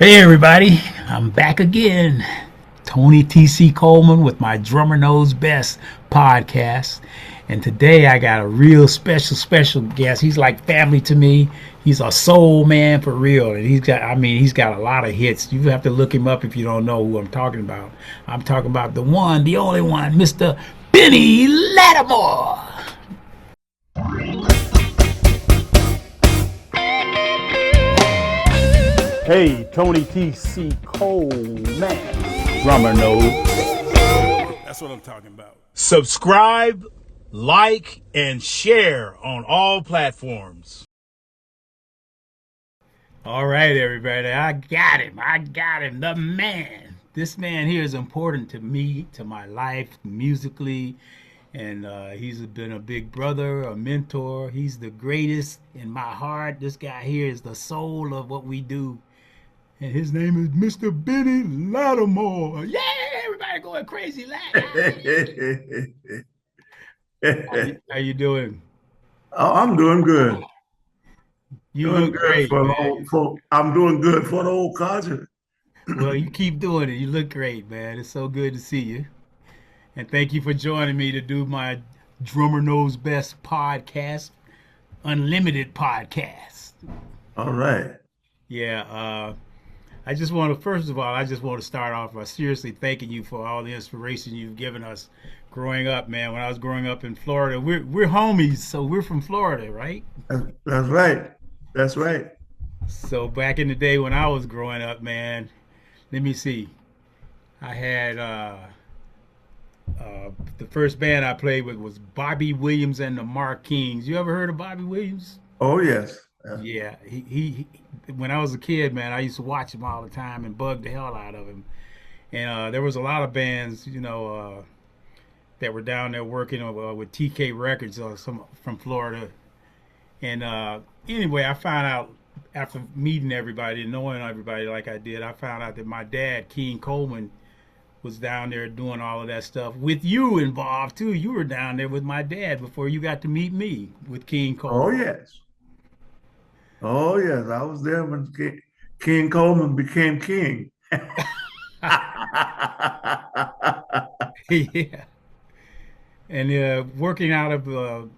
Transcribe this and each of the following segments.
Hey everybody, I'm back again. Tony T.C. Coleman with my Drummer Knows Best podcast. And today I got a real special guest. He's like family to me. He's a soul man for real. And he's got a lot of hits. You have to look him up if you don't know who I'm talking about. I'm talking about the one, the only one, Mr. Benny Latimore. Hey, Tony T.C. Coleman, drummer knows. That's what I'm talking about. Subscribe, like, and share on all platforms. All right, everybody. I got him. The man. This man here is important to me, to my life, musically. And he's been a big brother, a mentor. He's the greatest in my heart. This guy here is the soul of what we do. And his name is Mr. Benny Latimore. Yeah, everybody going crazy. How you doing? Oh, I'm doing good. You look great, man. I'm doing good for the old concert. Well, you keep doing it. You look great, man. It's so good to see you. And thank you for joining me to do my Drummer Knows Best podcast, Unlimited podcast. All right. Yeah, I just want to, first of all, I just want to start off by seriously thanking you for all the inspiration you've given us growing up, man. When I was growing up in Florida, we're homies, so we're from Florida, right? That's right. That's right. So back in the day when I was growing up, man, let me see. I had the first band I played with was Bobby Williams and the Mark Kings. You ever heard of Bobby Williams? Oh, yes. Yeah, he when I was a kid, man, I used to watch him all the time and bug the hell out of him. And there was a lot of bands, that were down there working with TK Records, some from Florida. And anyway, I found out after meeting everybody and knowing everybody like I did, I found out that my dad, King Coleman, was down there doing all of that stuff with you involved too. You were down there with my dad before you got to meet me with King Oh, Coleman. yes. Oh, yes. I was there when King Coleman became king. Yeah. And working out of the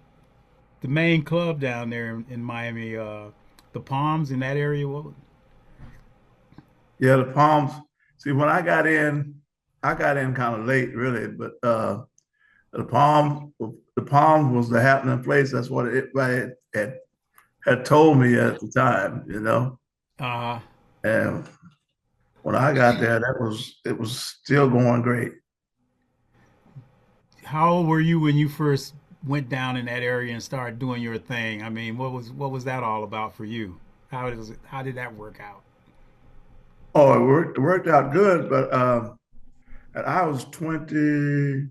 main club down there in Miami, the Palms in that area. Yeah, the Palms. See, when I got in kind of late, really, but the Palms was the happening place. That's what everybody had told me at the time. Uh, And when I got there, it was still going great. how old were you when you first went down in that area and started doing your thing? I mean, what was that all about for you? How did that work out? Oh, it worked out good, but I was 22.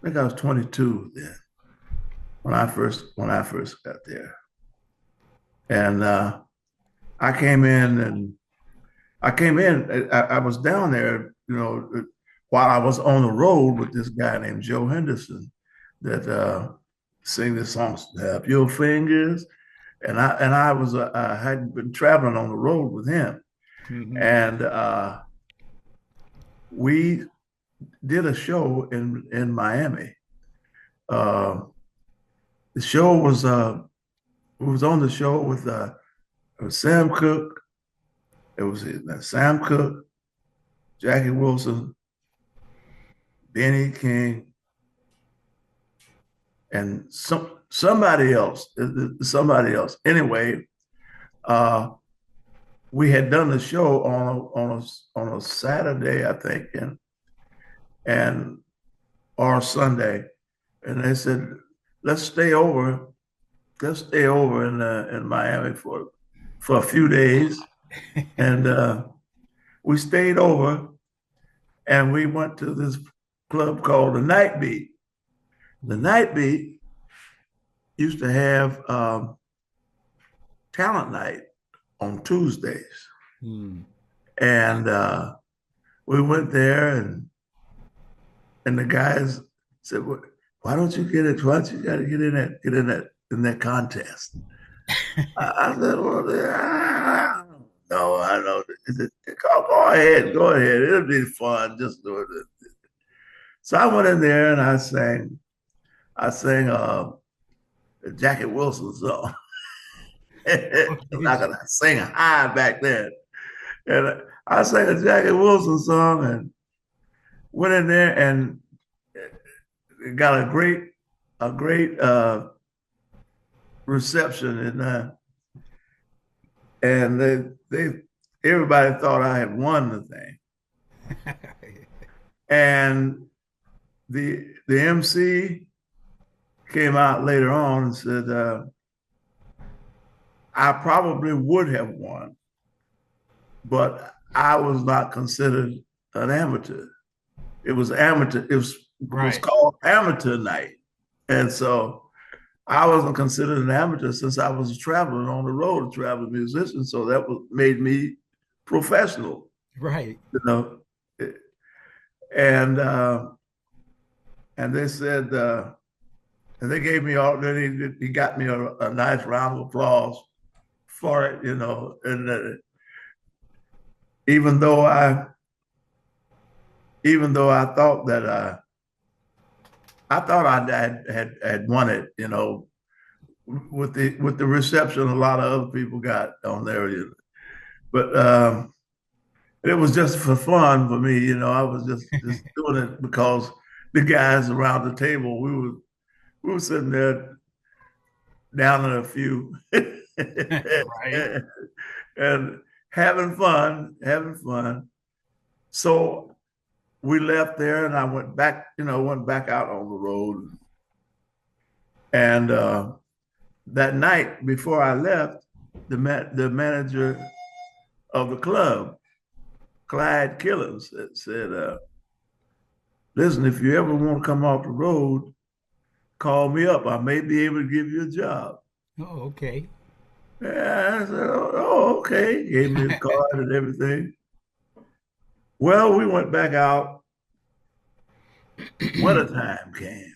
I think I was 22 then when I first got there, and I came in and I was down there, while I was on the road with this guy named Joe Henderson that sing this song "Snap Your Fingers," and I had been traveling on the road with him, Hmm. and we did a show in Miami. Uh, the show was on the show with Sam Cooke. It was Sam Cooke, Jackie Wilson, Benny King, and somebody else. Somebody else. Anyway, uh, we had done the show on a Saturday, I think, and or Sunday, and they said, "Let's stay over. Let's stay over in Miami for a few days." And we stayed over, and we went to this club called the Night Beat. The Night Beat used to have talent night on Tuesdays, Hmm. and we went there, and the guys said, "Why don't you get it? Why don't you got to get in that contest?" I said, well, no, I know. Go ahead, go ahead. It'll be fun. Just do it. So I went in there and I sang a Jackie Wilson song. I'm Okay. not gonna sing high back then. And I sang a Jackie Wilson song and went in there and got a great reception and they everybody thought I had won the thing. And the MC came out later on and said, I probably would have won, but I was not considered an amateur. It was amateur. It was Right. called amateur night, and so I wasn't considered an amateur since I was traveling on the road, a traveling musician. So that made me professional, Right. you know. And and they said, and they gave me all. Then he got me a nice round of applause for it, you know. And even though I even though I thought I had won it, you know, with the reception a lot of other people got on there. But it was just for fun for me, you know. I was just doing it because the guys around the table, we were sitting there down in a few Right. and having fun. So we left there and I went back out on the road. And that night before I left, the manager of the club, Clyde Killens, said, listen, if you ever want to come off the road, call me up. I may be able to give you a job. Oh, okay. Yeah, I said, oh, okay. Gave me his card and everything. Well, we went back out. Wintertime came.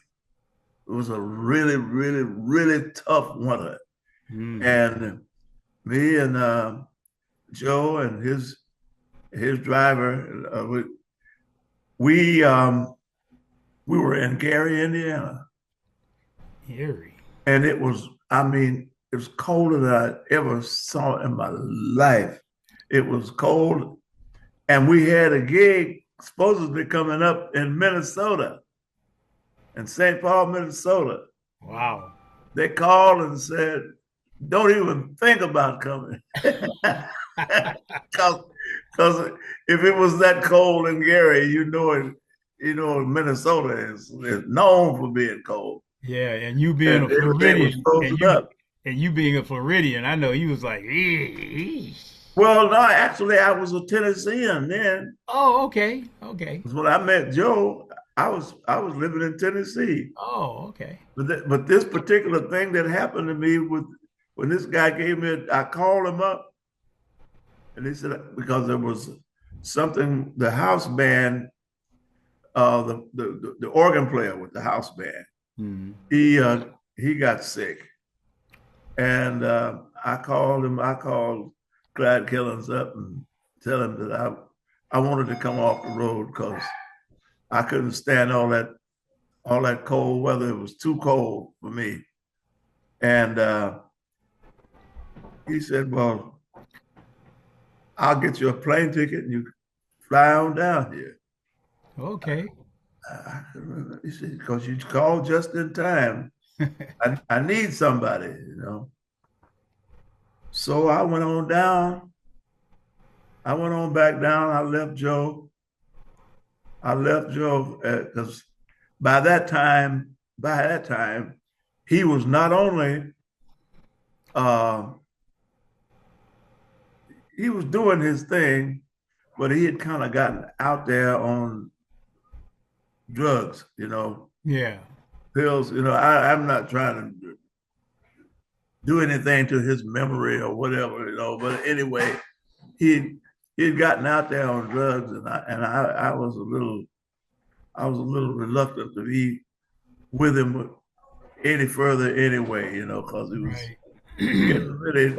It was a really, really, really tough winter. Mm. And me and Joe and his driver, we were in Gary, Indiana, Eerie. and it was colder than I ever saw in my life. It was cold, and we had a gig supposedly coming up in Minnesota, in St. Paul, Minnesota. Wow. They called and said, "Don't even think about coming," because if it was that cold in Gary, Minnesota is known for being cold, Yeah, and you being and a everything was Floridian, frozen up. and you being a Floridian, I know you was like, "Eesh." Well, no, actually, I was a Tennessean then. Oh, okay, okay. When I met Joe, I was living in Tennessee. Oh, okay. But this particular thing that happened to me when this guy I called him up, and he said because there was something the house band, the organ player with the house band, Mm. he got sick, and I called Clyde Killens up and tell him that I wanted to come off the road because I couldn't stand all that cold weather. It was too cold for me. And he said, "Well, I'll get you a plane ticket and you fly on down here." Okay. He said, "Because you called just in time. I need somebody, you know." So I went on down. I went on back down. I left Joe. Because by that time, he was not only uh, he was doing his thing, but he had kind of gotten out there on drugs, you know, Yeah. pills. You know, I'm not trying to do anything to his memory or whatever, you know. But anyway, he he had gotten out there on drugs, and I was a little reluctant to be with him any further anyway, you know, because Right. getting really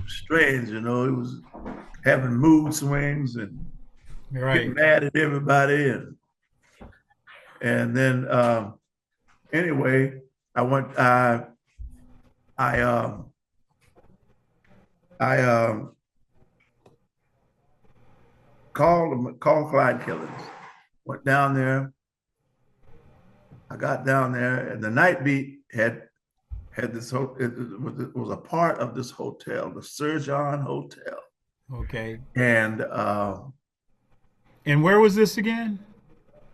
strange. You know, it was having mood swings and getting Right. mad at everybody, and then anyway, I went. I I called Clyde Killings. Went down there. I got down there, and the night beat had this. It was a part of this hotel, the Surgeon Hotel, Okay. and And where was this again?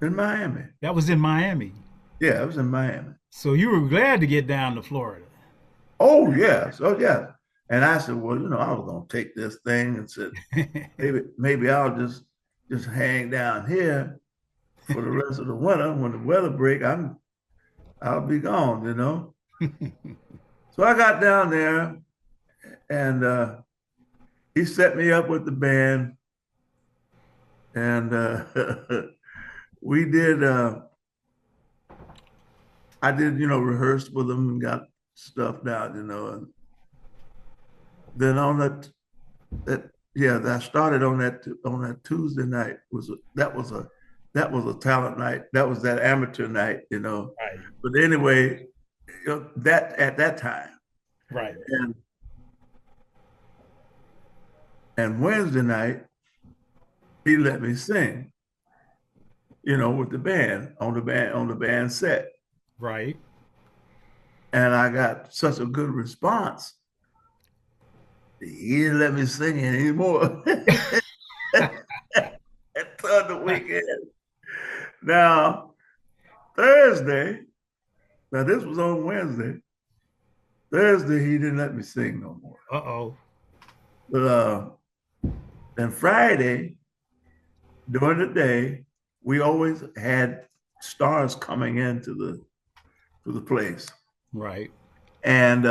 in Miami. That was in Miami. Yeah, it was in Miami. So you were glad to get down to Florida. Oh yes, oh yeah. And I said, well, I was gonna take this thing and said maybe I'll just hang down here for the rest of the winter. When the weather break, I'll be gone. So I got down there, and he set me up with the band, and we did. I did, rehearse with them and got stuff down. And then on that yeah, I started on that Tuesday night. That was a talent night. That was that amateur night. Right. But anyway, that at that time, Right. and Wednesday night he let me sing, with the band on the band set, Right. and I got such a good response. He didn't let me sing anymore. Until the weekend. Now, Thursday, now this was on Wednesday. Thursday, he didn't let me sing no more. Uh-oh. But then Friday, during the day, we always had stars coming into the place. Right. And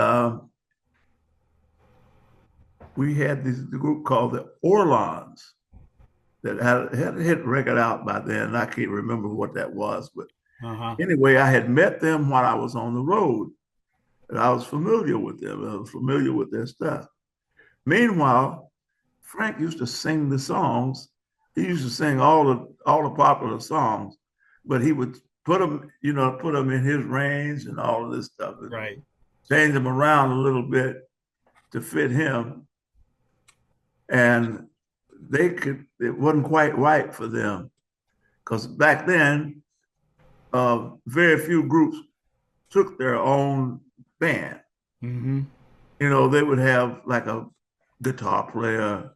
we had this group called the Orlons that had a hit record out by then. I can't remember what that was, but Uh-huh. anyway, I had met them while I was on the road, and I was familiar with them. I was familiar with their stuff. Meanwhile, Frank used to sing the songs. He used to sing all the popular songs, but he would put them in his range and all of this stuff, and Right. change them around a little bit to fit him. And it wasn't quite right for them, because back then, very few groups took their own band. Mm-hmm. They would have like a guitar player,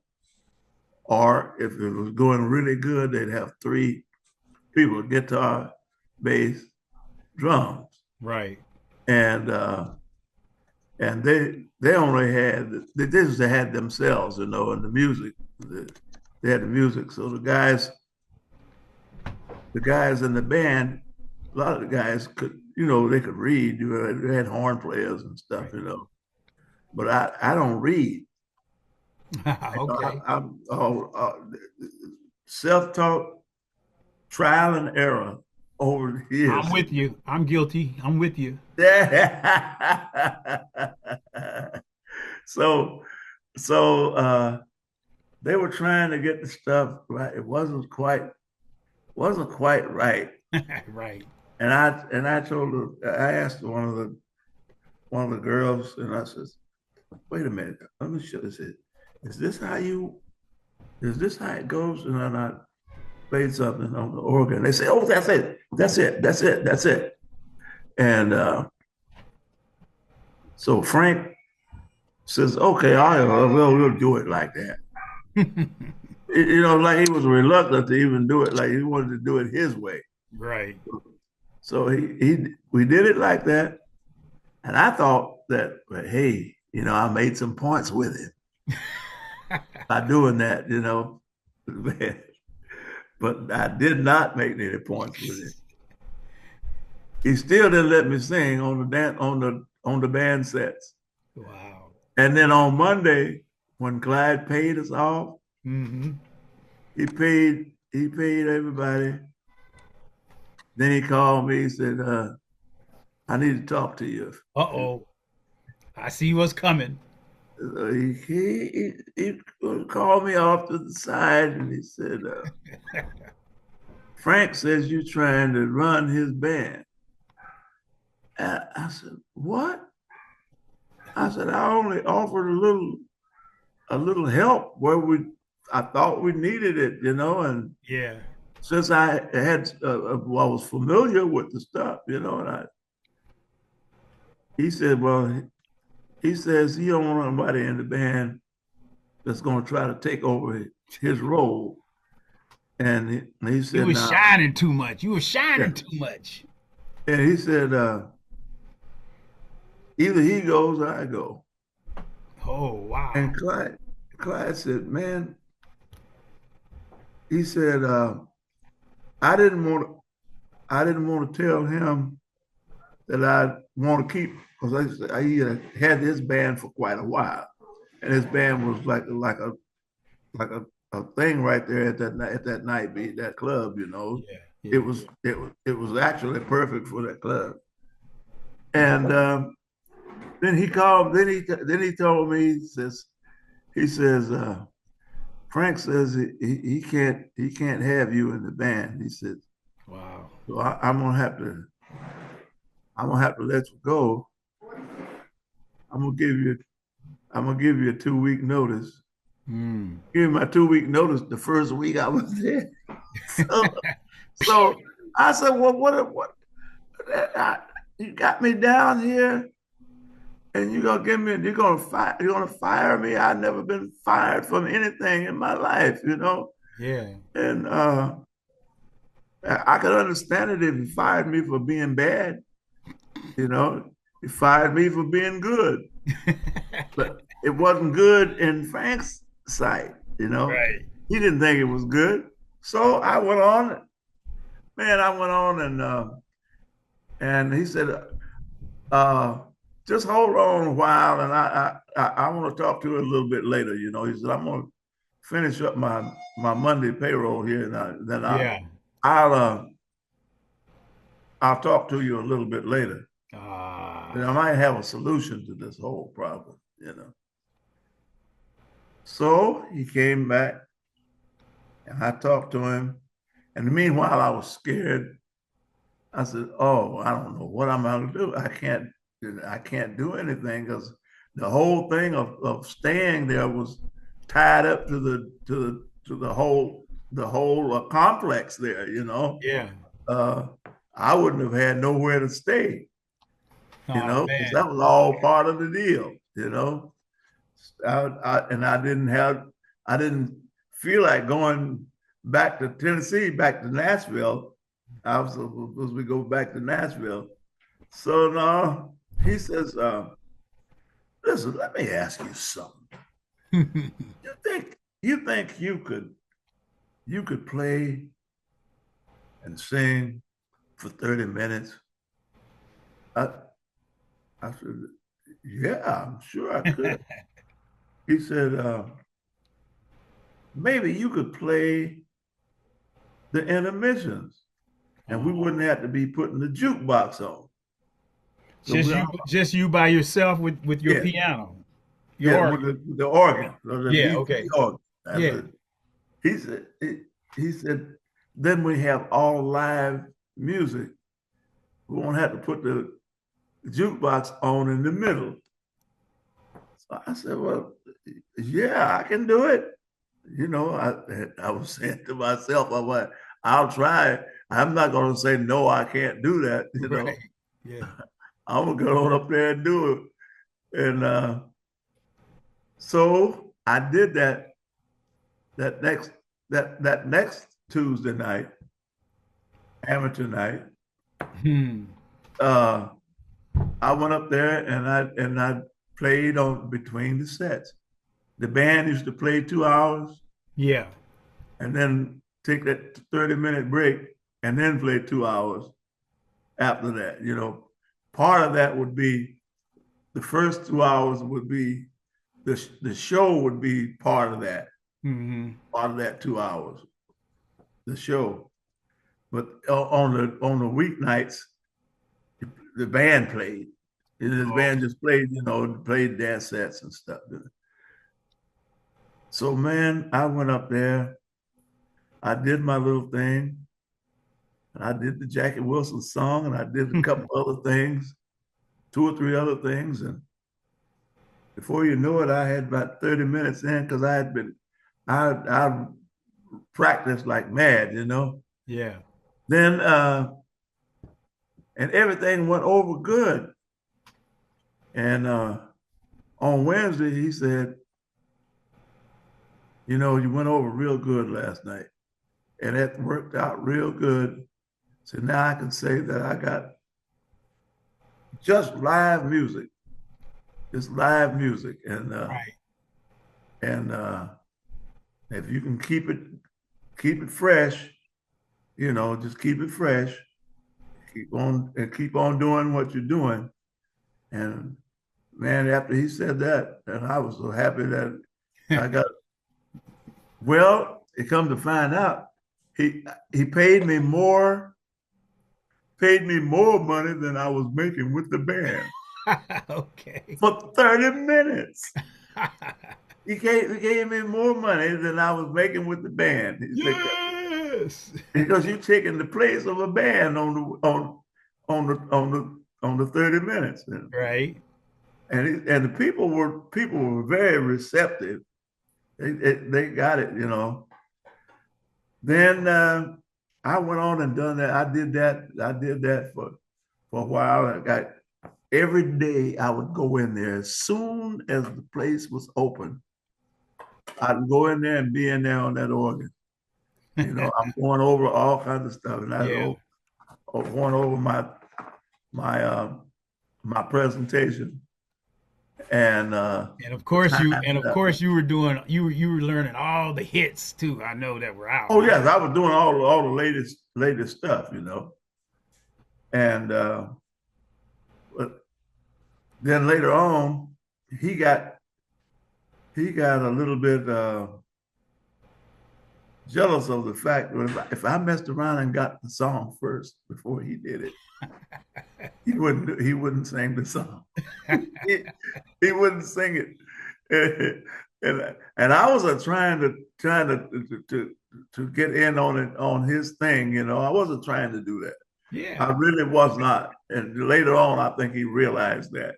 or if it was going really good, they'd have three people: guitar, bass, drums, Right. and they only they just had themselves, and the music. They had the music, so the guys in the band, a lot of the guys could, they could read. They had horn players and stuff, but I don't read. Okay. I'm self-taught, trial and error over the I'm years. with you. I'm guilty. I'm with you. so so they were trying to get the stuff right. It wasn't quite right. Right. And I told her, I asked one of the girls, and I says, wait a minute, let me show this. Is this how it goes? And then I played something on the organ. They say, oh, that's it. That's it. That's it. That's it. And so Frank says, okay, we'll do it like that. Like he was reluctant to even do it. Like he wanted to do it his way. Right. So we did it like that. And I thought that, well, hey, I made some points with him by doing that, but I did not make any points with him. He still didn't let me sing on the band sets. Wow. And then on Monday, when Clyde paid us off, Mm-hmm. he paid everybody. Then he called me. He said, I need to talk to you. Uh-oh. I see what's coming. He called me off to the side and he said, Frank says you're trying to run his band. And I said, what? I said, I only offered a little help where I thought we needed it, and Yeah. since I had, well, I was familiar with the stuff, and he said, well, he says he don't want nobody in the band that's going to try to take over his role. And he You said, was now, shining too much. You were yeah. shining too much. And he said, either he goes or I go. Oh, wow. And Clyde said, man, he said, I didn't want I didn't want to tell him that I want to keep because he had his band for quite a while, and his band was like a thing right there at that night beat that club. Yeah. It Yeah. was it was actually perfect for that club. And then he called. Then he told me he says Frank says he can't have you in the band. He said Wow. so I'm gonna have to let you go. I'm gonna give you I'm gonna give you a 2 week notice. Mm. Give me my 2 week notice the first week I was there. So, so I said, well, what? You got me down here, and you're gonna fire me. I've never been fired from anything in my life. Yeah. And I could understand it if you fired me for being bad. You know, he fired me for being good, but it wasn't good in Frank's sight. Right. He didn't think it was good. So I went on, man. I went on and he said, uh, "Just hold on a while, and I want to talk to you a little bit later." He said, "I'm going to finish up my Monday payroll here, and then Yeah. I'll uh, I'll talk to you a little bit later. And I Ah. might have a solution to this whole problem." So he came back, and I talked to him. And meanwhile, I was scared. I said, "Oh, I don't know what I'm going to do. I can't do anything because the whole thing of staying there was tied up to the whole complex there. Yeah. Uh, I wouldn't have had nowhere to stay. Oh, Because man. that was all part of the deal. And I didn't feel like going back to Tennessee, back to Nashville. I was supposed to go back to Nashville. So no, he says, listen, let me ask you something. You think you could play and sing for 30 minutes? I, I said, yeah, I'm sure I could. He said, maybe you could play the intermissions and we wouldn't Oh. have to be putting the jukebox on. So Just we you, all, just you by yourself with your yeah, piano, your yeah, with organ. the organ, or the Yeah. BP Okay. organ. That's Yeah. it. He said, he said, then we have all live music. We won't have to put the jukebox on in the middle. So I said, well, yeah, I can do it. I was saying to myself, I'm like, I'll try it. I'm not going to say, no, I can't do that. Right. Yeah. I'm going to go on up there and do it. And so I did that next that next Tuesday night, amateur night. Hmm. Uh, I went up there and I played on between the sets. The band used to play 2 hours Yeah. and then take that 30-minute break and then play 2 hours after that. Part of that would be the first 2 hours would be the show would be Hmm. part of that 2 hours, the show. But on the weeknights, the band played. His Oh, band just played, played dance sets and stuff. So man, I went up there. I did my little thing. And I did the Jackie Wilson song, and I did a couple other things, two or three other things, and before you know it, I had about 30 minutes in because I practiced like mad. yeah. Then and everything went over good. And on Wednesday, he said, you went over real good last night, and it worked out real good. So now I can say that I got just live music, and Right. and if you can keep it fresh, just keep it fresh, keep on doing what you're doing. And man, after he said that, and I was so happy that I got. Well, it come to find out, he paid me more money than I was making with the band Okay. for 30 minutes. He gave me more money than I was making with the band. He said, Yes. because you're taking the place of a band on the 30 minutes. Right. And the people were very receptive. They got it. Then I went on and done that. I did that for a while. I got every day I would go in there as soon as the place was open. I'd go in there and be in there on that organ. I'm going over all kinds of stuff, and I Yeah. go going over my my presentation and And of the course time. you were doing you were learning all the hits too. I know that were out, Oh right? yes, I was doing all the latest stuff. And but then later on, he got he got a little bit jealous of the fact that if I messed around and got the song first before he did it, he wouldn't sing the song. he, he wouldn't sing it. And I was trying to get in on it on his thing. I wasn't trying to do that. Yeah. I really was not. And later on, I think he realized that.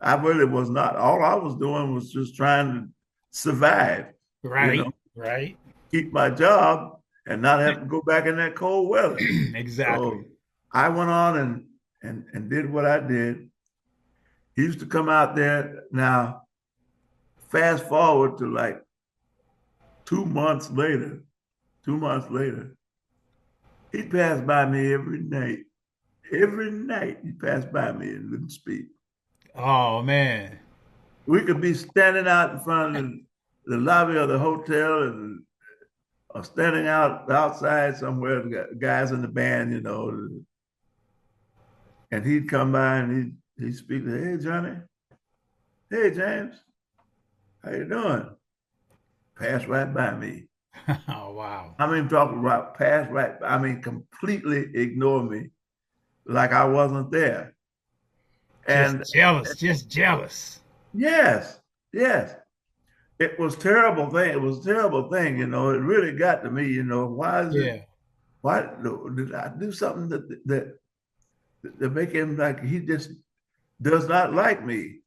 I really was not. All I was doing was just trying to survive, you know, Right. Right. keep my job and not have to go back in that cold weather. Exactly. So I went on and did what I did. He used to come out there. Now, fast forward to like 2 months later, 2 months later, he'd pass by me every night. Every night he'd pass by me and wouldn't speak. Oh man. We could be standing out in front of the lobby of the hotel and or standing outside somewhere, the guys in the band, and he'd come by and he'd speak, hey Johnny, hey James, how you doing? Pass right by me. Oh wow. I mean, talking about pass right. I mean, completely ignore me, like I wasn't there. And Just jealous. Just jealous. yes, yes, it was terrible thing. It was a terrible thing. It really got to me. Yeah. Why did I do something that make him like he just does not like me?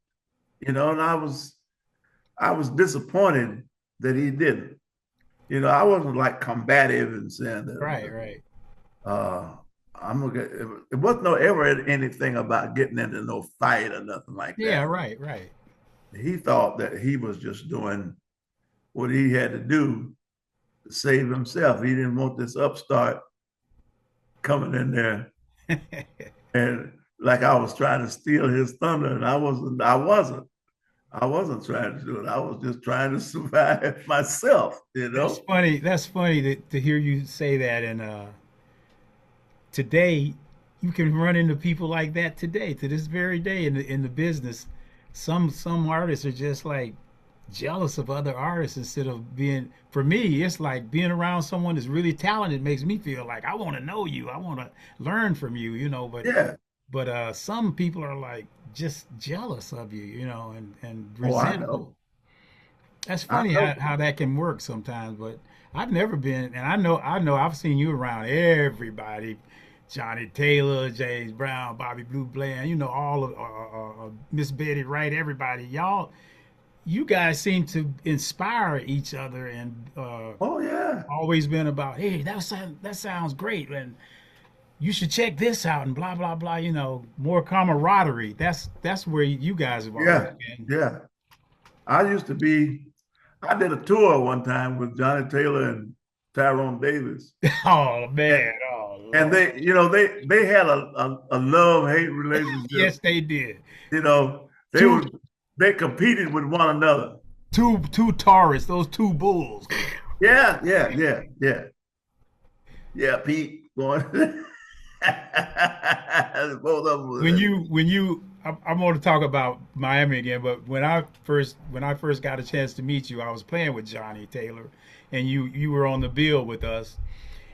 And I was disappointed that he didn't. I wasn't like combative and saying Right. that. Right. Uh, I'm gonna get, it wasn't no ever anything about getting into no fight or nothing like Yeah. that. Right. Right. He thought that he was just doing what he had to do to save himself. He didn't want this upstart coming in there and like I was trying to steal his thunder, and I wasn't. I wasn't trying to do it. I was just trying to survive myself. That's funny. That's funny to hear you say that. And today, you can run into people like that today, to this very day in the business. Some artists are just like jealous of other artists instead of being. For me, it's like being around someone that's really talented makes me feel like I want to know you. I want to learn from you. Yeah, But some people are like just jealous of you, you know, and Oh, I resentful. know. That's I funny know. how that can work sometimes, but I've never been, and I know I've seen you around everybody, Johnny Taylor, James Brown, Bobby Blue Bland, you know, all of Miss Betty Wright, everybody. You guys seem to inspire each other, and Oh, yeah. always been about, hey, that sounds great, and you should check this out, and blah blah blah. You know, more camaraderie. That's where you guys have always Yeah. been. Yeah. I did a tour one time with Johnny Taylor and Tyrone Davis. Oh And, man, oh and Lord. they had a love-hate relationship. Yes, they did. You know, Two they competed with one another. two Taurus, those two bulls. Yeah, yeah, yeah, yeah. Yeah, Pete going. Both of them When were. you I'm going to talk about Miami again, but when I first got a chance to meet you, I was playing with Johnny Taylor, and you were on the bill with us,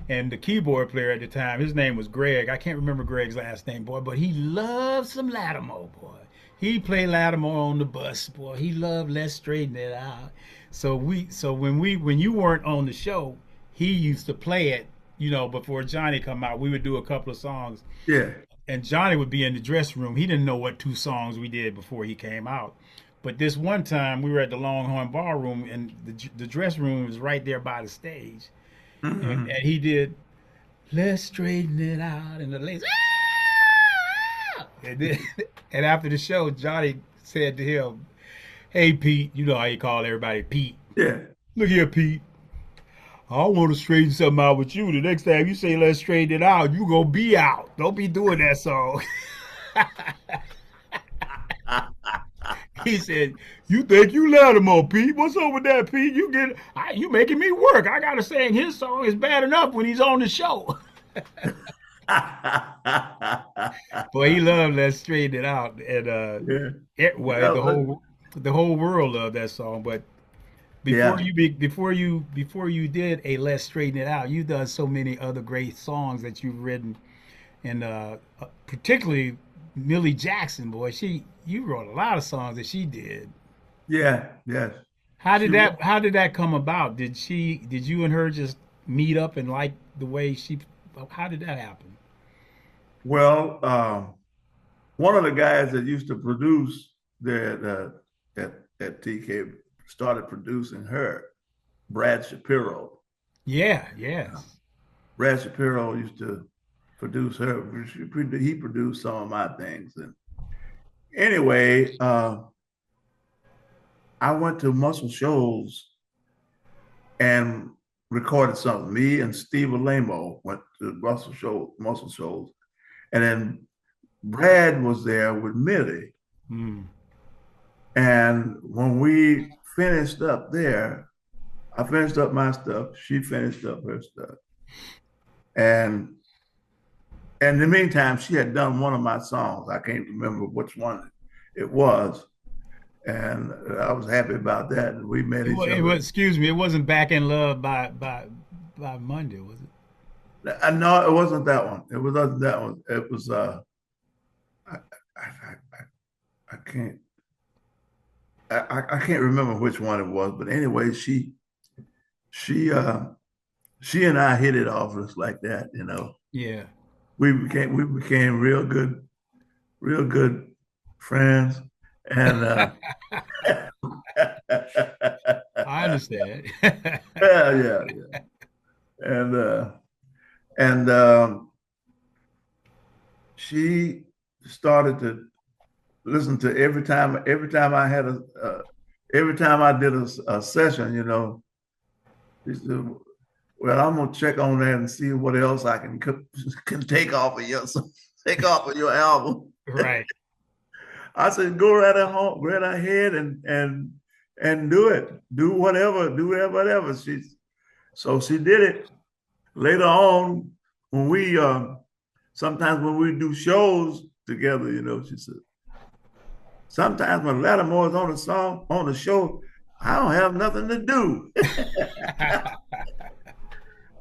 and the keyboard player at the time, his name was Greg. I can't remember Greg's last name, boy, but he loved some Latimore, boy. He played Latimore on the bus, boy. He loved Let's Straighten It Out. So when you weren't on the show, he used to play it, you know, before Johnny come out. We would do a couple of songs, Yeah. and Johnny would be in the dressing room. He didn't know what two songs we did before he came out. But this one time we were at the Longhorn Ballroom, and the dressing room was right there by the stage, Mhm. and he did "Let's Straighten It Out," and the ladies, "Ah!" and after the show, Johnny said to him, "Hey Pete, you know how you call everybody Pete. Yeah. Look here, Pete. I want to straighten something out with you. The next time you say let's straighten it out, you gonna be out. Don't be doing that song." He said, "You think you let him on, Pete? What's up with that, Pete? You making me work. I gotta sing his song. It's bad enough when he's on the show." Boy, he loved "Let's Straighten It Out," and Yeah. well, Yeah. the whole world loved that song. But before Yeah. you be, before you did a "Let's Straighten It Out," you've done so many other great songs that you've written, and particularly Millie Jackson, boy, you wrote a lot of songs that she did. Yeah. Yes. How She did wrote. that come about? Did you and her just meet up and like the way she? How did that happen? Well, one of the guys that used to produce at TK started producing her, Brad Shapiro. Yeah, yes. Brad Shapiro used to produce her. He produced some of my things. And anyway, I went to Muscle Shoals and recorded something. Me and Steve Alamo went to Muscle Shoals, and then Brad was there with Millie. Mm. And when we finished up there, I finished up my stuff. She finished up her stuff. And in the meantime, she had done one of my songs. I can't remember which one it was. And I was happy about that. And we met each It other. was, excuse me, it wasn't "Back in Love" by Monday, was it? No, it wasn't that one. It wasn't that one. It was I, I can't I can't remember which one it was, but anyway, she she and I hit it off just like that, you know. Yeah, We became real good friends. And I understand. yeah, yeah. And and she started to listen to every time I did a session, you know, she said, well, I'm gonna check on that and see what else I can take off of your take off of your album. Right. I said, go right ahead, and do it. Do whatever. So she did it. Later on, when we sometimes when we do shows together, you know, she said, sometimes when Latimore is on the show, I don't have nothing to do.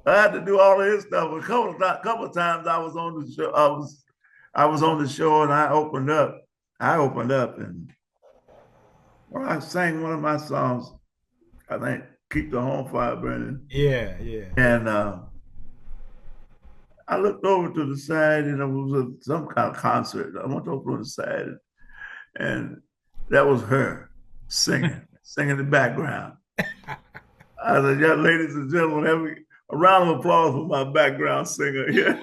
I had to do all of his stuff. A couple of times I was on the show. I was on the show and I opened up. I opened up and when I sang one of my songs, I think "Keep the Home Fire Burning," Yeah, yeah. and I looked over to the side, and it was some kind of concert. I went over to the side, and that was her singing in the background. I said, "Yeah, ladies and gentlemen, have a round of applause for my background singer." Yeah.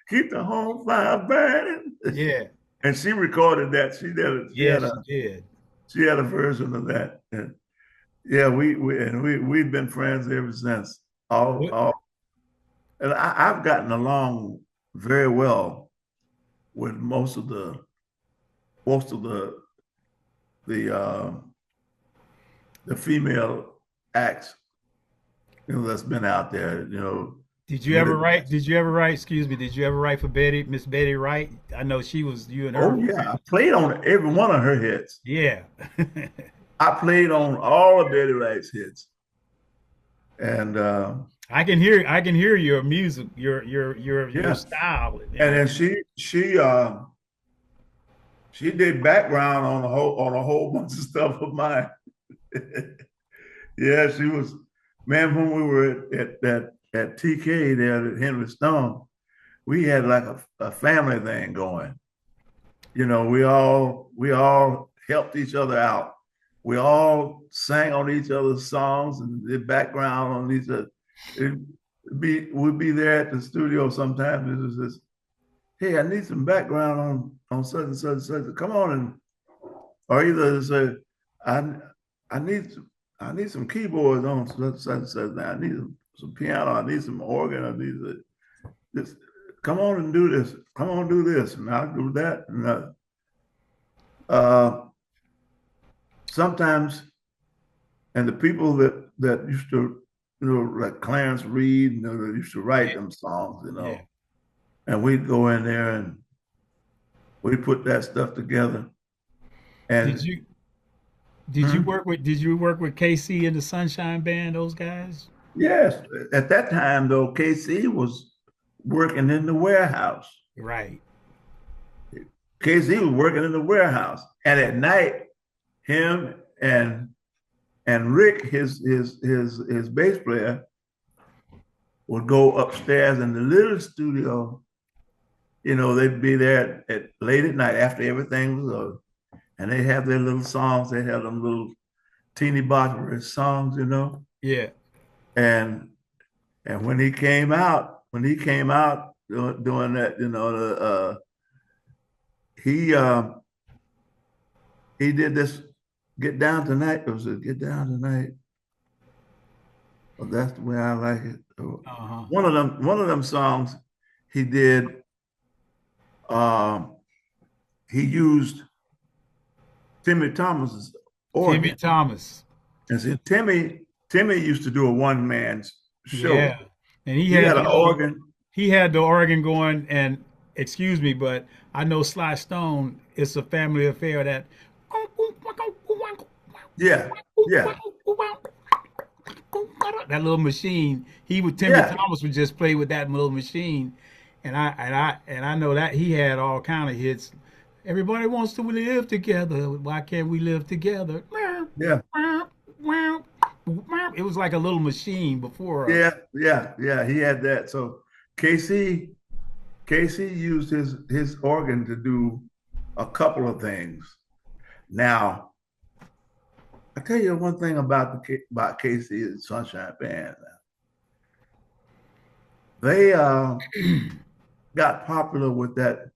Keep the home fire burning. Yeah. And she recorded that. She did it. Yeah, she did. She had a version of that. And yeah, we've been friends ever since. What All and I've gotten along very well with most of the the female acts, that's been out there. did you ever Really. write? Did you ever write? Excuse me. Did you ever write for Miss Betty Wright? I know she was you and her. Oh yeah, I played on every one of her hits. Yeah. I played on all of Betty Wright's hits, and I can hear your music, your yeah, style. and then she did background on a whole bunch of stuff of mine. Yeah, she was, man. When we were at TK there at Henry Stone, we had like a family thing going. We all helped each other out. We all sang on each other's songs and did background on each other. We'd be there at the studio sometimes. It was just, hey, I need some background on such and such and such. Come on, and or either say, I I need some keyboards on such and such. I need some piano. I need some organ. I need this. Come on and do this. Come on, do this, and I'll do that. And sometimes, and the people that used to, like Clarence Reed, that used to write them songs, Yeah. and we'd go in there and we put that stuff together. Did And you did you work with KC and the Sunshine Band? Those guys. yes, at that time though, KC was working in the warehouse. Right. KC was working in the warehouse, and at night, him and Rick, his bass player, would go upstairs in the little studio. They'd be there at late at night after everything was over, and they have their little songs. They have them little teeny bopper songs, Yeah. and when he came out, doing that, he did this "Get Down Tonight." It was a "Get Down Tonight." Well, that's the way I like it. Uh-huh. One of them songs he did. He used Timmy Thomas's Timmy organ, Thomas. and see, Timmy used to do a one man show. Yeah. And He had an organ. he had the organ going, and excuse me, but I know Sly Stone, it's a family affair that Yeah, yeah, that little machine. Timmy yeah, Thomas would just play with that little machine. And I know that he had all kind of hits. Everybody wants to live together. Why can't we live together? yeah, It was like a little machine before. yeah. He had that. So KC used his organ to do a couple of things. Now, I tell you one thing about KC and Sunshine Band. They got popular with that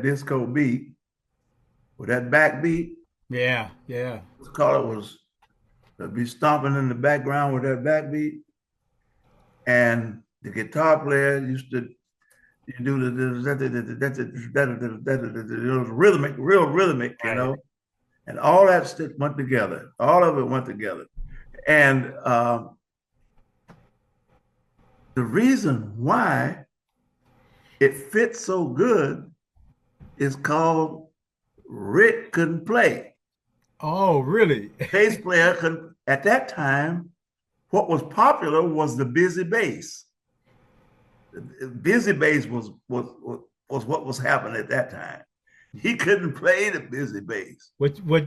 disco beat, with that backbeat. Yeah, yeah. Let's call it was they'd be stomping in the background with that backbeat, and the guitar player used to do it was rhythmic, real rhythmic, Right. and all that stuff went together. All of it went together, and the reason why it fits so good is called Rick couldn't play. Oh, really? Bass player could at that time. What was popular was the busy bass. Busy bass was was what was happening at that time. He couldn't play the busy bass. What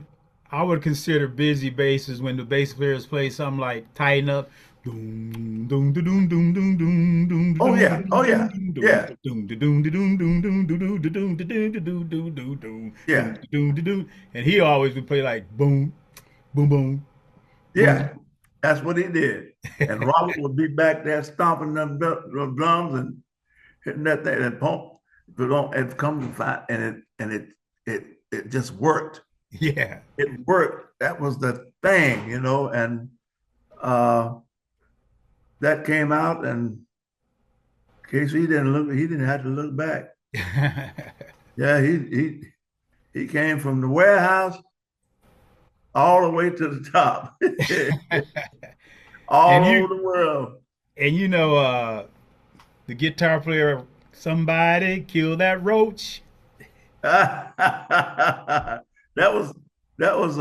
I would consider busy bass is when the bass players play something like "Tighten Up." Doom, doom, doom, doom, doom, doom, doom, Oh doom, yeah, oh doom, yeah, doom, doom, yeah, doom, doom, doom, doom, doom, doom, doom, doom, doom, doom, doom, doom, yeah, doom, doom, and he always would play like boom, boom, boom, boom. yeah. That's what he did. And Robert would be back there stomping them drums and hitting that thing and pump. But it come to find and it just worked. Yeah, It worked. That was the thing, and uh that came out, and Casey didn't look. He didn't have to look back. Yeah, he came from the warehouse all the way to the top, and all you over the world. and you know the guitar player. Somebody kill that roach. that was that was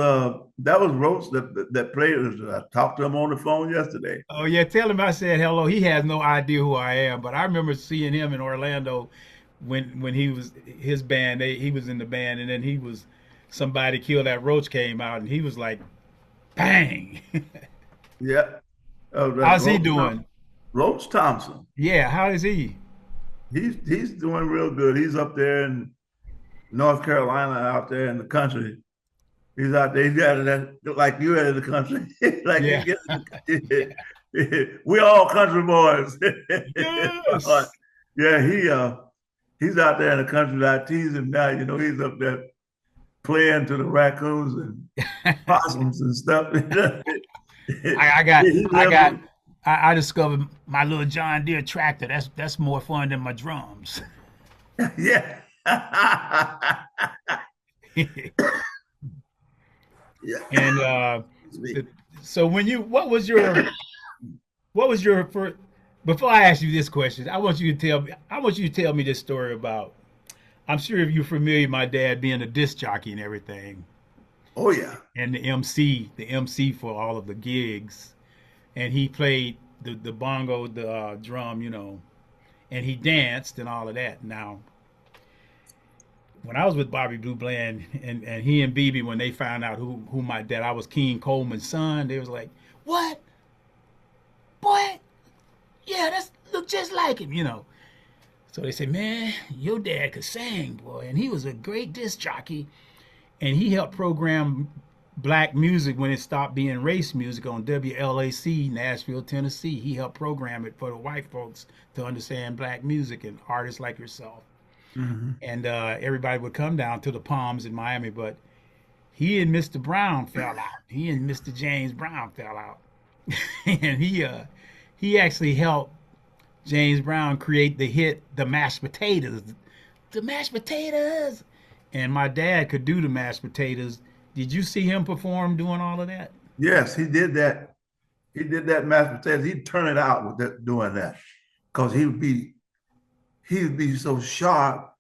Roach that played. I talked to him on the phone yesterday. Oh yeah, tell him I said hello. He has no idea who I am, but I remember seeing him in Orlando when he was his band. He was in the band, and then he was somebody killed that roach came out, and he was like, bang. Yeah, that's How's he doing? Roach Thompson. Yeah, how is he? He's doing real good. He's up there in North Carolina, out there in the country. He's out there. He's got that like you in the country, like he Yeah. gets. We all country boys. Yes. Yeah, he's out there in the country. I tease him now. He's up there playing to the raccoons and possums and stuff. I got He I got lives. I discovered my little John Deere tractor. That's more fun than my drums. Yeah. And Yeah. so when you what was your first before I ask you this question, I want you to tell me this story about I'm sure if you're familiar with my dad being a disc jockey and everything Oh yeah. and the MC for all of the gigs and he played the bongo, the drum, and he danced and all of that. Now, when I was with Bobby Blue Bland and he and BB, when they found out who my dad, I was King Coleman's son, they was like, "What, boy? Yeah, that's look just like him." So they said, "Man, your dad could sing, boy, and he was a great disc jockey, and he helped program black music when it stopped being race music on WLAC, Nashville, Tennessee. He helped program it for the white folks to understand black music and artists like yourself." Mm-hmm. And everybody would come down to the Palms in Miami, but he and Mr. Brown fell out. He and Mr. James Brown fell out, and he actually helped James Brown create the hit "The Mashed Potatoes." The mashed potatoes, and my dad could do the mashed potatoes. Did you see him perform doing all of that? Yes, he did that. He did that mashed potatoes. He'd turn it out with doing that, because he'd be so sharp.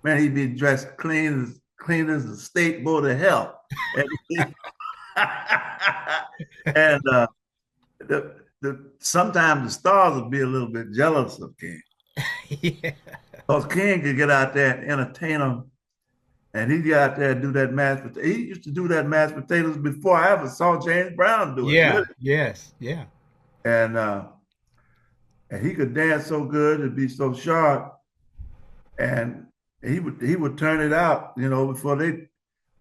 Man, he'd be dressed clean as a state board of health. And, and sometimes the stars would be a little bit jealous of King, Yeah. because King could get out there and entertain them, and he'd get out there and do that mashed potato. He used to do that mashed potatoes before I ever saw James Brown do it, Yeah. really. Yes. Yeah. And he could dance so good and be so sharp, and he would turn it out, before he'd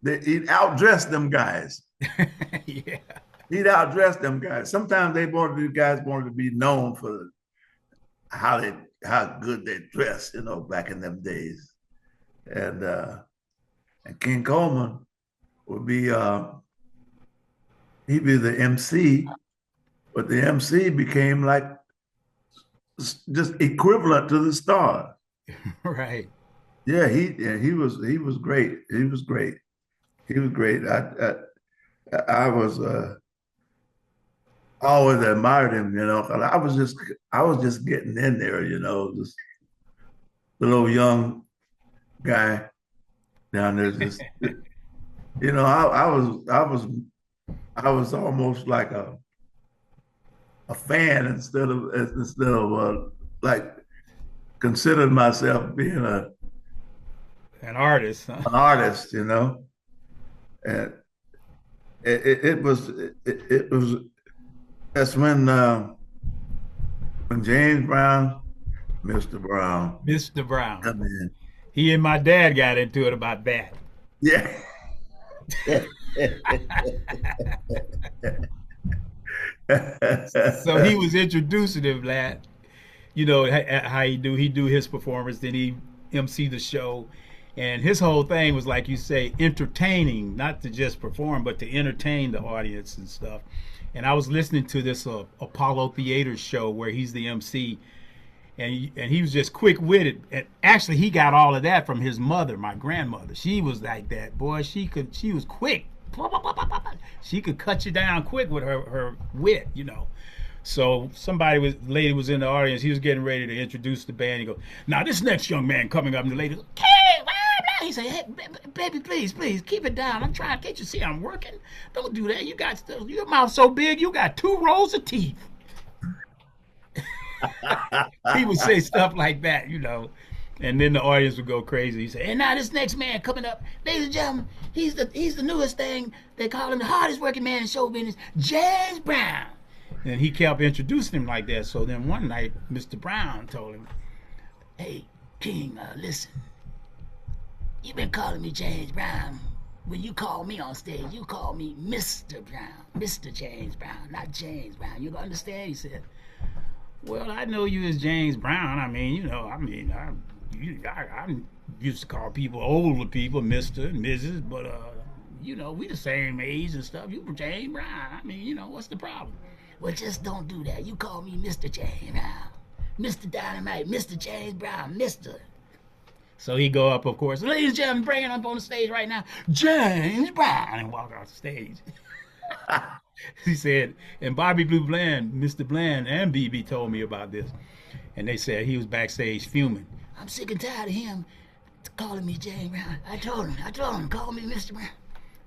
outdress them guys. Yeah. He'd outdress them guys. Sometimes the guys wanted to be known for how good they dressed, back in them days. And King Coleman would be he'd be the MC, but the MC became like just equivalent to the star. Right. Yeah, he was great. He was great. He was great. I always admired him, 'cause I was just getting in there, just little young guy down there. Just I was almost like a fan instead of like considered myself being An artist, huh? an artist, and it was that's when James Brown, Mr. Brown, Mr. Brown. come in. He and my dad got into it about that. Yeah. So he was introducing him, lad. You know how he do his performance, then he MC the show, and his whole thing was like you say, entertaining, not to just perform, but to entertain the audience and stuff. And I was listening to this Apollo Theater show where he's the MC, and he was just quick witted. And actually, he got all of that from his mother, my grandmother. She was like that, boy. She was quick. She could cut you down quick with her wit, you know. So lady was in the audience. He was getting ready to introduce the band. He goes, "Now this next young man coming up," and the lady goes, "Hey, blah, blah." He said, "Hey, baby, please, keep it down. I'm trying. Can't you see I'm working? Don't do that. Your mouth so big, you got 2 rows of teeth." He would say stuff like that, you know. And then the audience would go crazy. He said, "And now this next man coming up, ladies and gentlemen, he's the newest thing. They call him the hardest working man in show business, James Brown." And he kept introducing him like that. So then one night, Mr. Brown told him, "Hey, King, listen. You've been calling me James Brown. When you call me on stage, you call me Mr. Brown, Mr. James Brown, not James Brown. You understand?" He said, "Well, I know you as James Brown. I mean, you know, I used to call people, older people, Mr. and Mrs., but, you know, we the same age and stuff. You James Brown. I mean, you know, what's the problem?" "Well, just don't do that. You call me Mr. James Brown. Mr. Dynamite, Mr. James Brown, Mr." So he go up, of course. "Ladies and gentlemen, bringing up on the stage right now, James Brown," and walk off the stage. He said, and Bobby Blue Bland, Mr. Bland and BB told me about this. And they said he was backstage fuming. "I'm sick and tired of him calling me James Brown. I told him, call me Mr. Brown."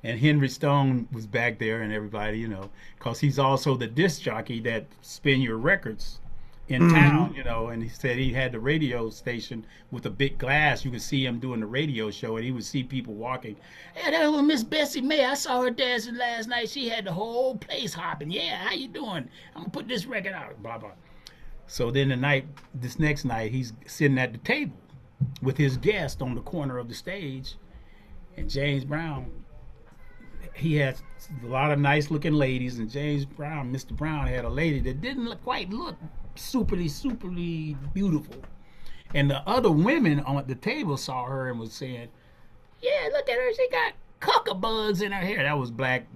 And Henry Stone was back there and everybody, you know, because he's also the disc jockey that spin your records in town, you know. And he said he had the radio station with a big glass. You could see him doing the radio show, and he would see people walking. "Hey, that was Miss Bessie May. I saw her dancing last night. She had the whole place hopping. Yeah, how you doing? I'm going to put this record out." Blah, blah. So then this next night, he's sitting at the table with his guest on the corner of the stage. And James Brown, he had a lot of nice looking ladies, and James Brown, Mr. Brown, had a lady that didn't quite look superly beautiful. And the other women on the table saw her and was saying, "Yeah, look at her. She got cuckabugs in her hair." That was black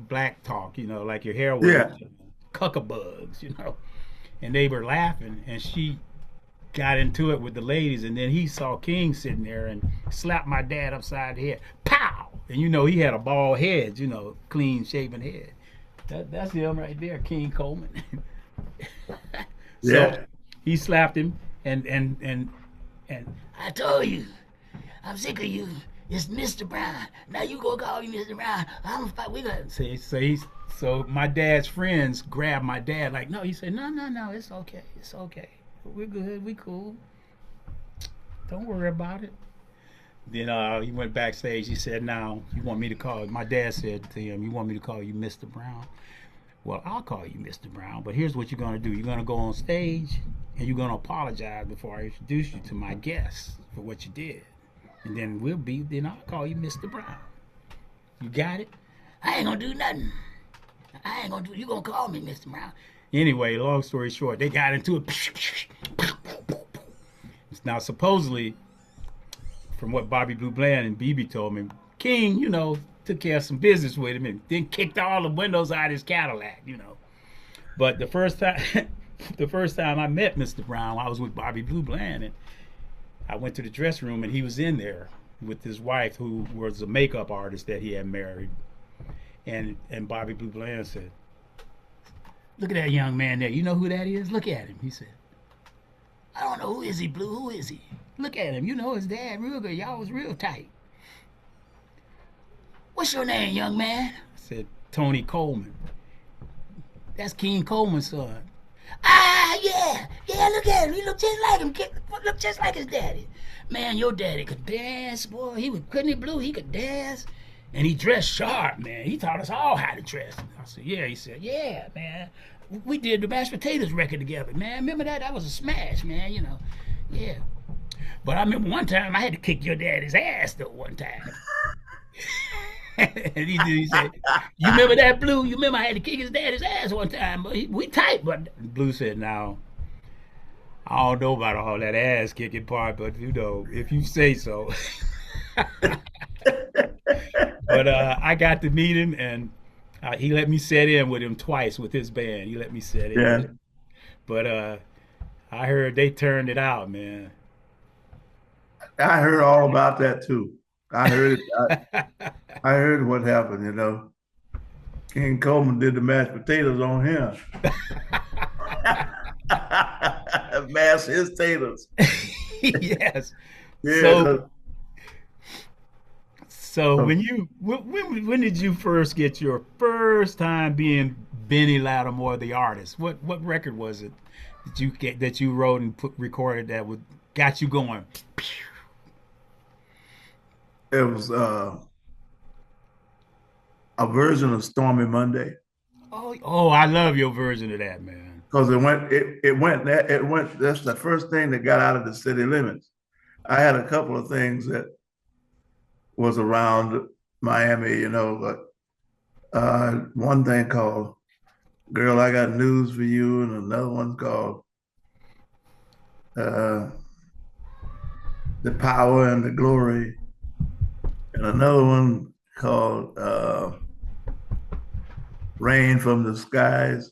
talk, you know, like your hair was cuckabugs, you know. And they were laughing, and she got into it with the ladies, and then he saw King sitting there and slapped my dad upside the head. Pow! And you know, he had a bald head, you know, clean shaven head. That's him right there, King Coleman. So he slapped him, and "I told you, I'm sick of you. It's Mr. Brown. Now you go call me Mr. Brown. I'm fight. We got." So my dad's friends grabbed my dad like, "No," he said, no, it's okay. We're good. We cool. Don't worry about it." Then he went backstage. He said, "Now, you want me to call," my dad said to him, "You want me to call you Mr. Brown? Well, I'll call you Mr. Brown, but here's what you're going to do. You're going to go on stage, and you're going to apologize before I introduce you to my guests for what you did. And then I'll call you Mr. Brown. You got it?" "I ain't going to do nothing. You going to call me Mr. Brown." Anyway, long story short, they got into it. Now, supposedly, from what Bobby Blue Bland and BB told me, King, you know, took care of some business with him and then kicked all the windows out of his Cadillac, you know. But the first time I met Mr. Brown, I was with Bobby Blue Bland, and I went to the dressing room, and he was in there with his wife, who was a makeup artist that he had married. And Bobby Blue Bland said, "Look at that young man there. You know who that is? Look at him." He said, "I don't know. Who is he, Blue? Who is he? Look at him. You know his dad real good. Y'all was real tight. What's your name, young man?" I said, "Tony Coleman." "That's King Coleman's son." Ah, yeah, yeah, look at him. He look just like him. Look just like his daddy. Man, your daddy could dance, boy. Couldn't he, Blue? He could dance. And he dressed sharp, man. He taught us all how to dress. I said, yeah. He said, yeah, man. We did the mashed potatoes record together, man. Remember that? That was a smash, man, you know. Yeah. But I remember one time I had to kick your daddy's ass, though, one time. And he said, you remember that, Blue? You remember I had to kick his daddy's ass one time? But we tight. But Blue said, no, I don't know about all that ass kicking part, but you know, if you say so. But I got to meet him, and he let me sit in with him twice with his band. He let me sit in with Yeah, him. But I heard they turned it out, man. I heard all about that too. I heard it. I heard what happened. King Coleman did the mashed potatoes on him. Mash his taters. Yes. Yeah, So 'cause- so when did you first get your first time being Benny Latimore the artist? What record was it that you wrote and recorded that would got you going? it was a version of Stormy Monday Oh, I love your version of that, man. because it went. That's the first thing that got out of the city limits. I had a couple of things that was around Miami, but one thing called "Girl, I Got News for You," and another one called uh, "The Power and the Glory," and another one called "Rain from the Skies."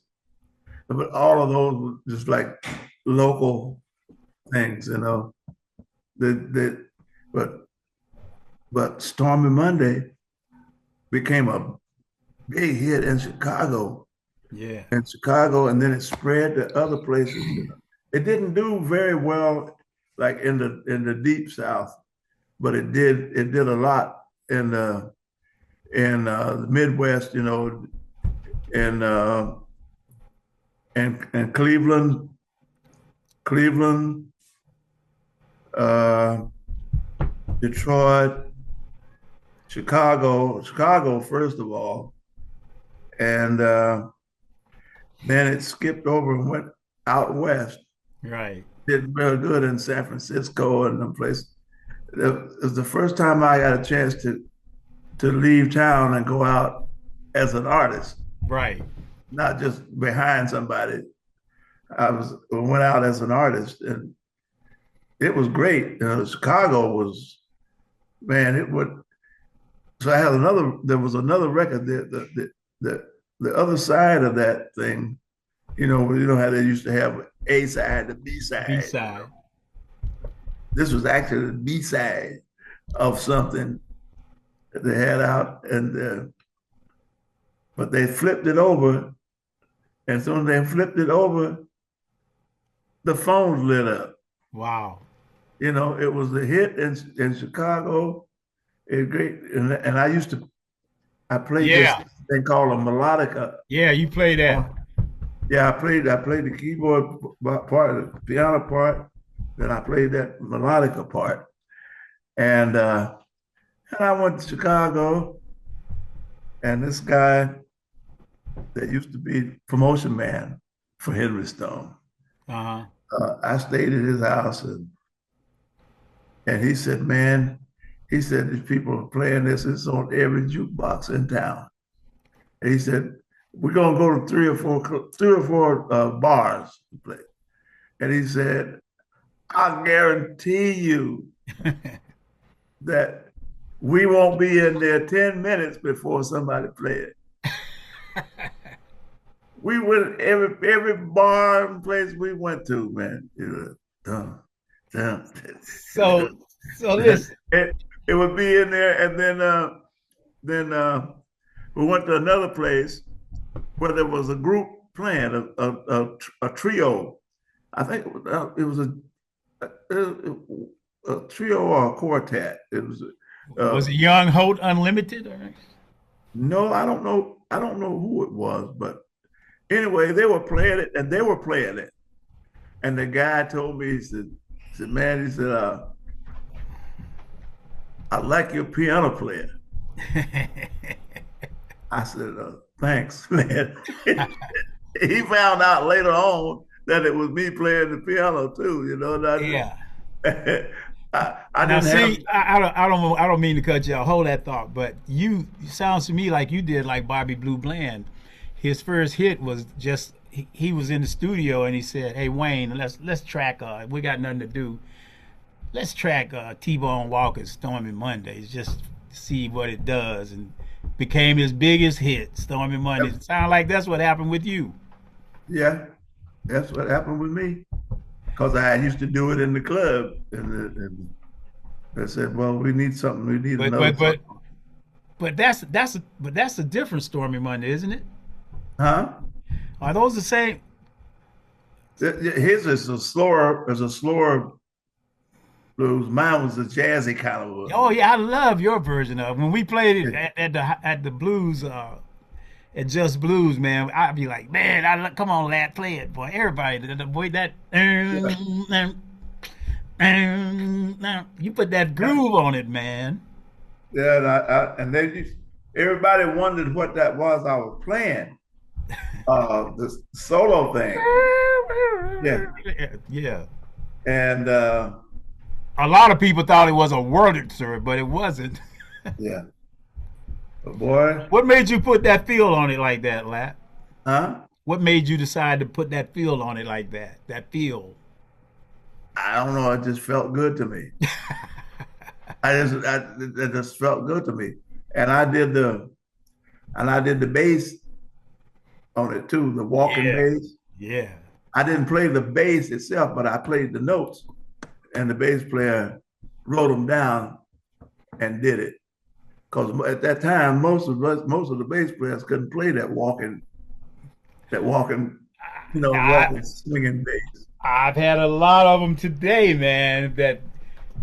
But all of those were just like local things, That, but Stormy Monday became a big hit in Chicago, Yeah. and then it spread to other places. It didn't do very well, like in the deep South, but it did a lot in the Midwest, and and Cleveland, uh, Detroit, Chicago first of all, and then it skipped over and went out west. Right. Did real good in San Francisco and the place. It was the first time I got a chance to leave town and go out as an artist, Right. not just behind somebody. Went out as an artist, and it was great. Chicago was, man. It would. So I had another. There was another record. The other side of that thing. How they used to have A side, the B B side. side. This was actually the B side of something that they had out, and but they flipped it over, and so when they flipped it over, the phones lit up. Wow. It was a hit in Chicago. It great, and I played this Yeah. thing called a melodica. Yeah, you play that. Yeah, I played the keyboard part, the piano part, then I played that melodica part, and I went to Chicago, and this guy that used to be promotion man for Henry Stone, Uh-huh. I stayed at his house, and he said, man, he said these people are playing this. It's on every jukebox in town. And he said, we're gonna go to three or four bars to play. And he said, I guarantee you that we won't be in there 10 minutes before somebody play it. We went every bar and place we went to, man. Dun, dun. So so listen. It would be in there, and then we went to another place where there was a group playing a trio. I think it was a trio or a quartet. It was Was it Young Holt Unlimited? Or? no, I don't know who it was, but anyway, they were playing it and they were playing it. And the guy told me, man, he said, I like your piano player. I said, thanks, man. He found out later on that it was me playing the piano too, you know. Yeah. I Now, didn't have. see, I don't mean to cut you off. Hold that thought, but you sounds to me like you did like Bobby Blue Bland. His first hit was just he was in the studio and he said, "Hey Wayne, let's track. We got nothing to do. Let's track T-Bone Walker's Stormy Mondays. Just see what it does." And became his biggest hit, Stormy Mondays. It sounds like that's what happened with you. Yeah, that's what happened with me. Because I used to do it in the club, and they said, "Well, we need something. We need But another but but song." that's a different Stormy Monday, isn't it? Huh? Are those the same? His is a slower blues. Mine was a jazzy kind of one. Oh yeah, I love your version of it. When we played it at the blues at Just Blues, man. I'd be like, man, come on, lad, play it, boy. Everybody, the boy that you put that groove on it, man. Yeah, and everybody wondered what that was I was playing. The solo thing. Yeah, Yeah. and A lot of people thought it was a Wurlitzer, but it wasn't. yeah, but boy, What made you put that feel on it like that, lad? huh? What made you decide to put that feel on it like that? That feel. I don't know. It just felt good to me. It just felt good to me, and I did the bass on it too, the walking Yeah. bass. Yeah. I didn't play the bass itself, but I played the notes, and the bass player wrote them down and did it. Because at that time, most of the bass players couldn't play that walking, I, walking swinging bass. I've had a lot of them today, man, that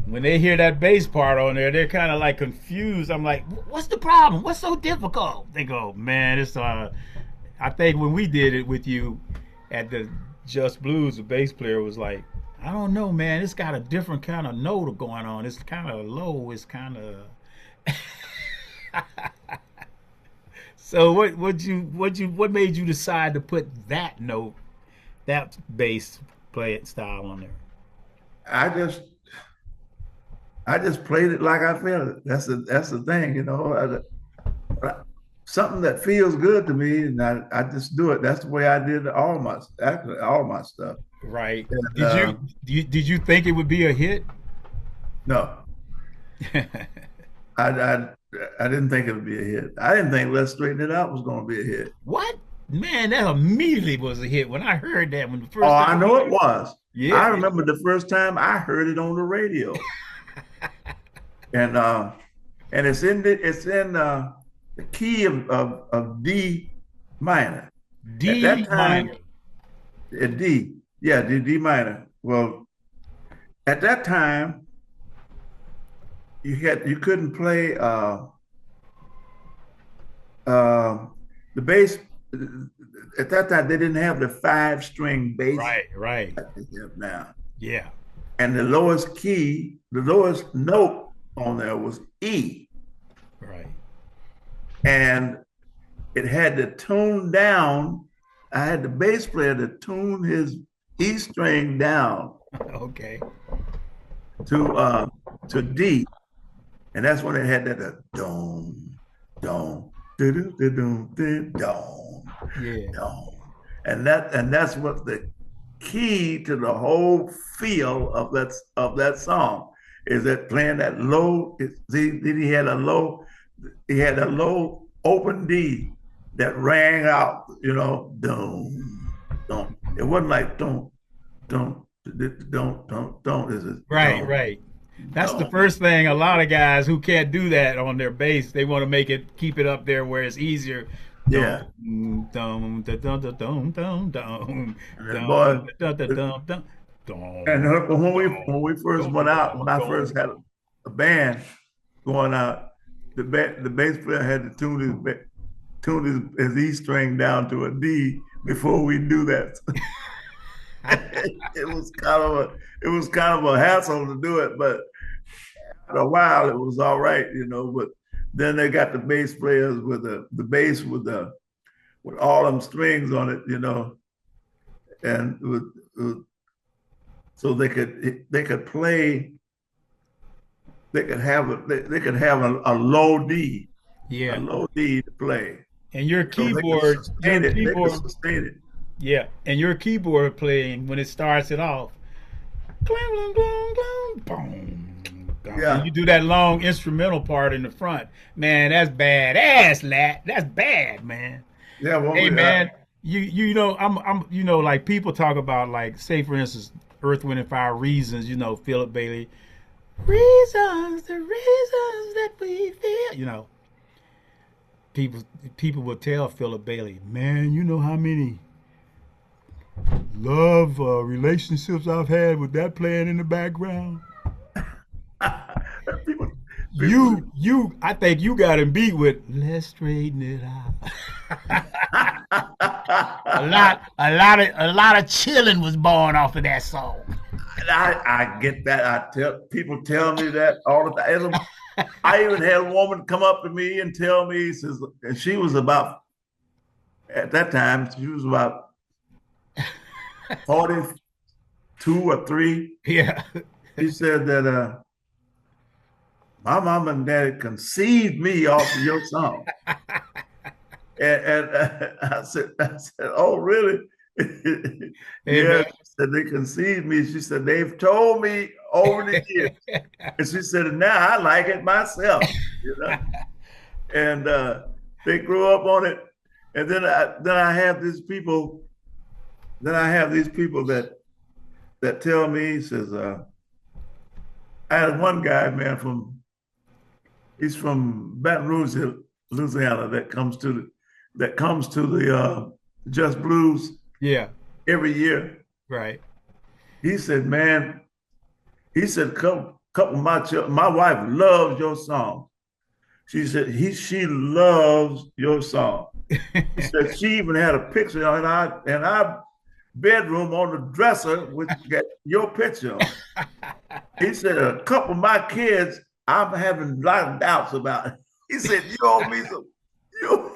when they hear that bass part on there, they're kind of like confused. I'm like, what's the problem? What's so difficult? They go, man, it's I think when we did it with you at the Just Blues, the bass player was like, I don't know, man. It's got a different kind of note going on. It's kind of low. It's kind of. So what made you decide to put that note, that bass play style on there? I just I just played it like I felt it. That's the thing, something that feels good to me, and I just do it. That's the way I did actually all my stuff. Right. And, Did you think it would be a hit? no, I, I I didn't think it would be a hit. I didn't think Let's Straighten It Out was going to be a hit. What? Man, that immediately was a hit when I heard that when the Oh, first I time. know it was. Yeah. I remember the first time I heard it on the radio, and it's in the key of D minor. At that D time, minor. D, yeah, D minor. Well, at that time, you couldn't play the bass. At that time, they didn't have the 5-string bass Right, right. like they have now. Yeah. And the lowest key, the lowest note on there was E, Right. and it had to tune down. I had the bass player to tune his E string down Okay. to D, and that's when it had that dom dom do do do do dom Yeah. dom, and that's what the key to the whole feel of that song is that playing that low. See, he had a low open D that rang out, dum dum. It wasn't like don't don't is it Right, don't right. That's the don't. first thing a lot of guys who can't do that on their bass, they want to keep it up there where it's easier. Yeah. Dum, dum, da, dum, da, dum, dum, dum, And dum, boy, da, da, dum, dum, and dum, when we first went out, when I first had a band going out, the bass player had to tune tune his E string down to a D before we do that. It was kind of a hassle to do it, but after a while it was all right, you know. But then they got the bass players with the bass with all them strings on it, you know, and so they could play. They could have a Yeah. low D to play, And your so they could keyboard, sustain it. They could sustain it. yeah, and your keyboard playing when it starts it off, clang, clang, clang, clang, boom, boom. And Yeah, you do that long instrumental part in the front. Man, that's badass, lad. That's bad, man. yeah. Well, Hey, man, you know, I'm you know, like people talk about, like, say for instance, Earth, Wind and Fire, Reasons. You know, Philip Bailey, reasons, the reasons that we feel. You know, people people will tell Philip Bailey, man, you know how many love relationships I've had with that playing in the background. people, people. I think you got him beat with "Let's Straighten It Out." A lot of chilling was born off of that song. I get that. People tell me that all the time. I even had a woman come up to me and tell me, says, and she was about at that time she was about 42 or 3. Yeah, She said that my mom and daddy conceived me off of your song. And I said, oh, really? Yeah, amen. she said they conceived me. She said they've told me over the years, and she said now I like it myself, you know. And they grew up on it, and then I have these people. Then I have these people that tell me, he says, I had one guy, man, he's from Baton Rouge, Louisiana, that comes to the Just Blues Yeah, every year. right. He said, man, he said, couple of my children, my wife loves your song. She said she loves your song. He said she even had a picture in our bedroom on the dresser with your picture on it. He said a couple of my kids, I'm having a lot of doubts about it. He said you owe me some you,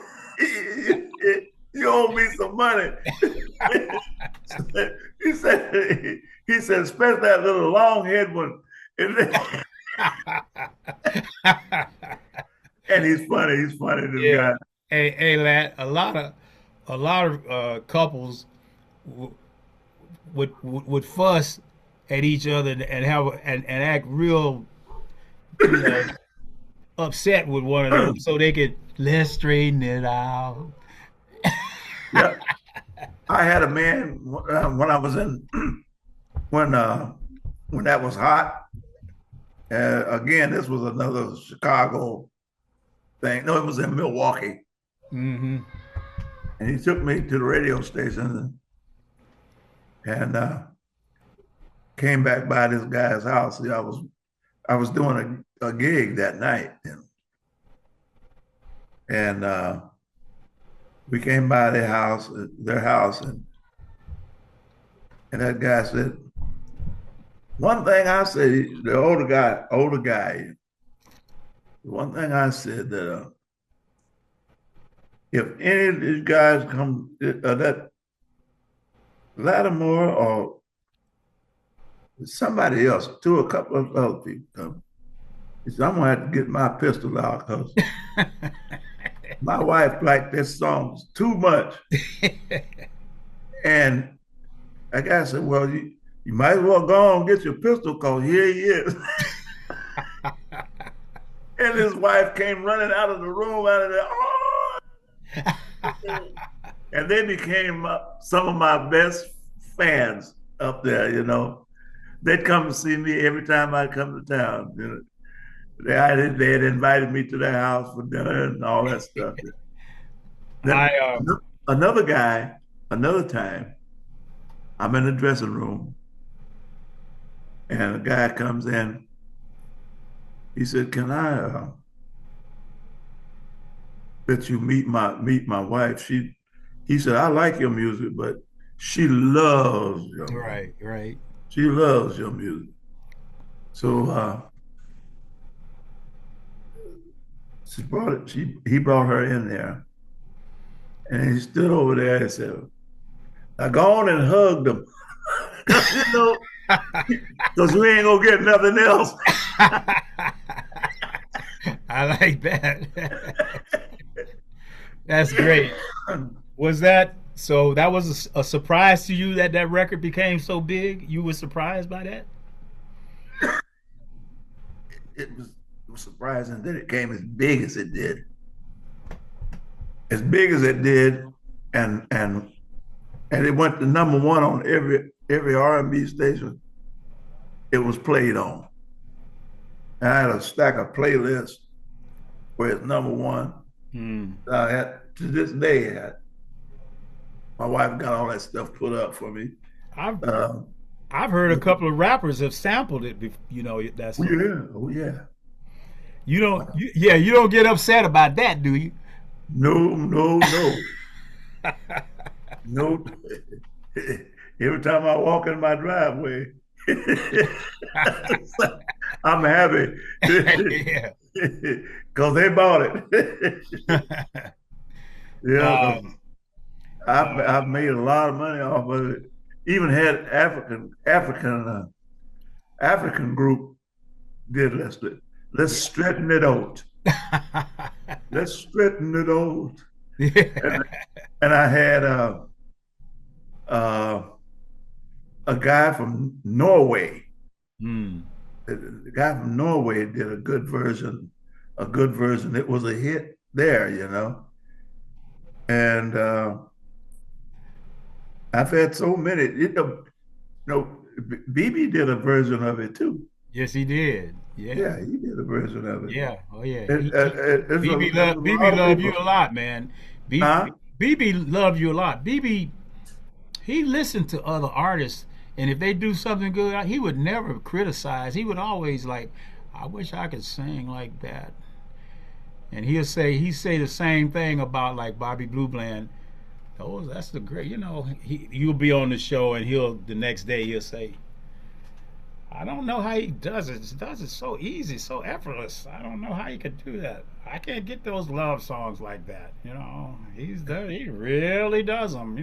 you owe me some money. he said especially that little long head one. And he's funny. He's funny, this Yeah. guy. Hey, lad. A lot of couples would fuss at each other and and act real, you know, upset with one another, so they could let's straighten it out. Yeah, I had a man when I was in when uh, when that was hot. Again, this was another Chicago thing. No, it was in Milwaukee, Mm-hmm. and he took me to the radio station and came back by this guy's house. See, I was doing a gig that night, and we came by their house, and that guy said, one thing I said, the older guy, one thing I said that if any of these guys come, that Latimore or somebody else, a couple of other people come, he said, I'm gonna have to get my pistol out because my wife liked this song too much. And I guy said, well, you might as well go on and get your pistol because here he is. And his wife came running out of the room out of there. Oh! And they became some of my best fans up there, you know. They'd come to see me every time I come to town. You know. They had invited me to their house for dinner and all that stuff. Then I another time, I'm in the dressing room and a guy comes in. He said, can I bet you meet my wife. He said, I like your music, but she loves your music. Right, right. She loves your music. So he brought her in there, and he stood over there and said, I go on and hugged him. you know, because we ain't gonna get nothing else. I like that. That's great. Was that so? That was a surprise to you that that record became so big. You were surprised by that. It was surprising that it came as big as it did. As big as it did, and and and it went to number one on every R&B station it was played on. And I had a stack of playlists where it's number one. Hmm. I had to this day. My wife got all that stuff put up for me. I've Um, I've heard a couple of rappers have sampled it. You know that oh song. yeah, oh yeah. You don't. Yeah, you don't get upset about that, do you? No, no, no, no. Every time I walk in my driveway, I'm happy Yeah. because they bought it. Yeah, because Um, I've made a lot of money off of it. Even had African group did let's straighten it out. Let's straighten it out. And, yeah. and I had uh, a guy from Norway. Hmm. The guy from Norway did a good version. A good version. It was a hit there. And I've had so many. BB did a version of it too. Yes, he did. Yeah. Yeah, he did a version of it. Yeah. Oh, yeah. There's a BB lot of loved you people. a lot, man. Huh? BB loved you a lot. BB, he listened to other artists, and if they do something good, he would never criticize. He would always like, I wish I could sing like that. And he say the same thing about like Bobby Blue Bland. Oh, that's the great. You'll be on the show, and he'll the next day he'll say, I don't know how he does it. He does it so easy, so effortless. I don't know how he could do that. I can't get those love songs like that. He really does them.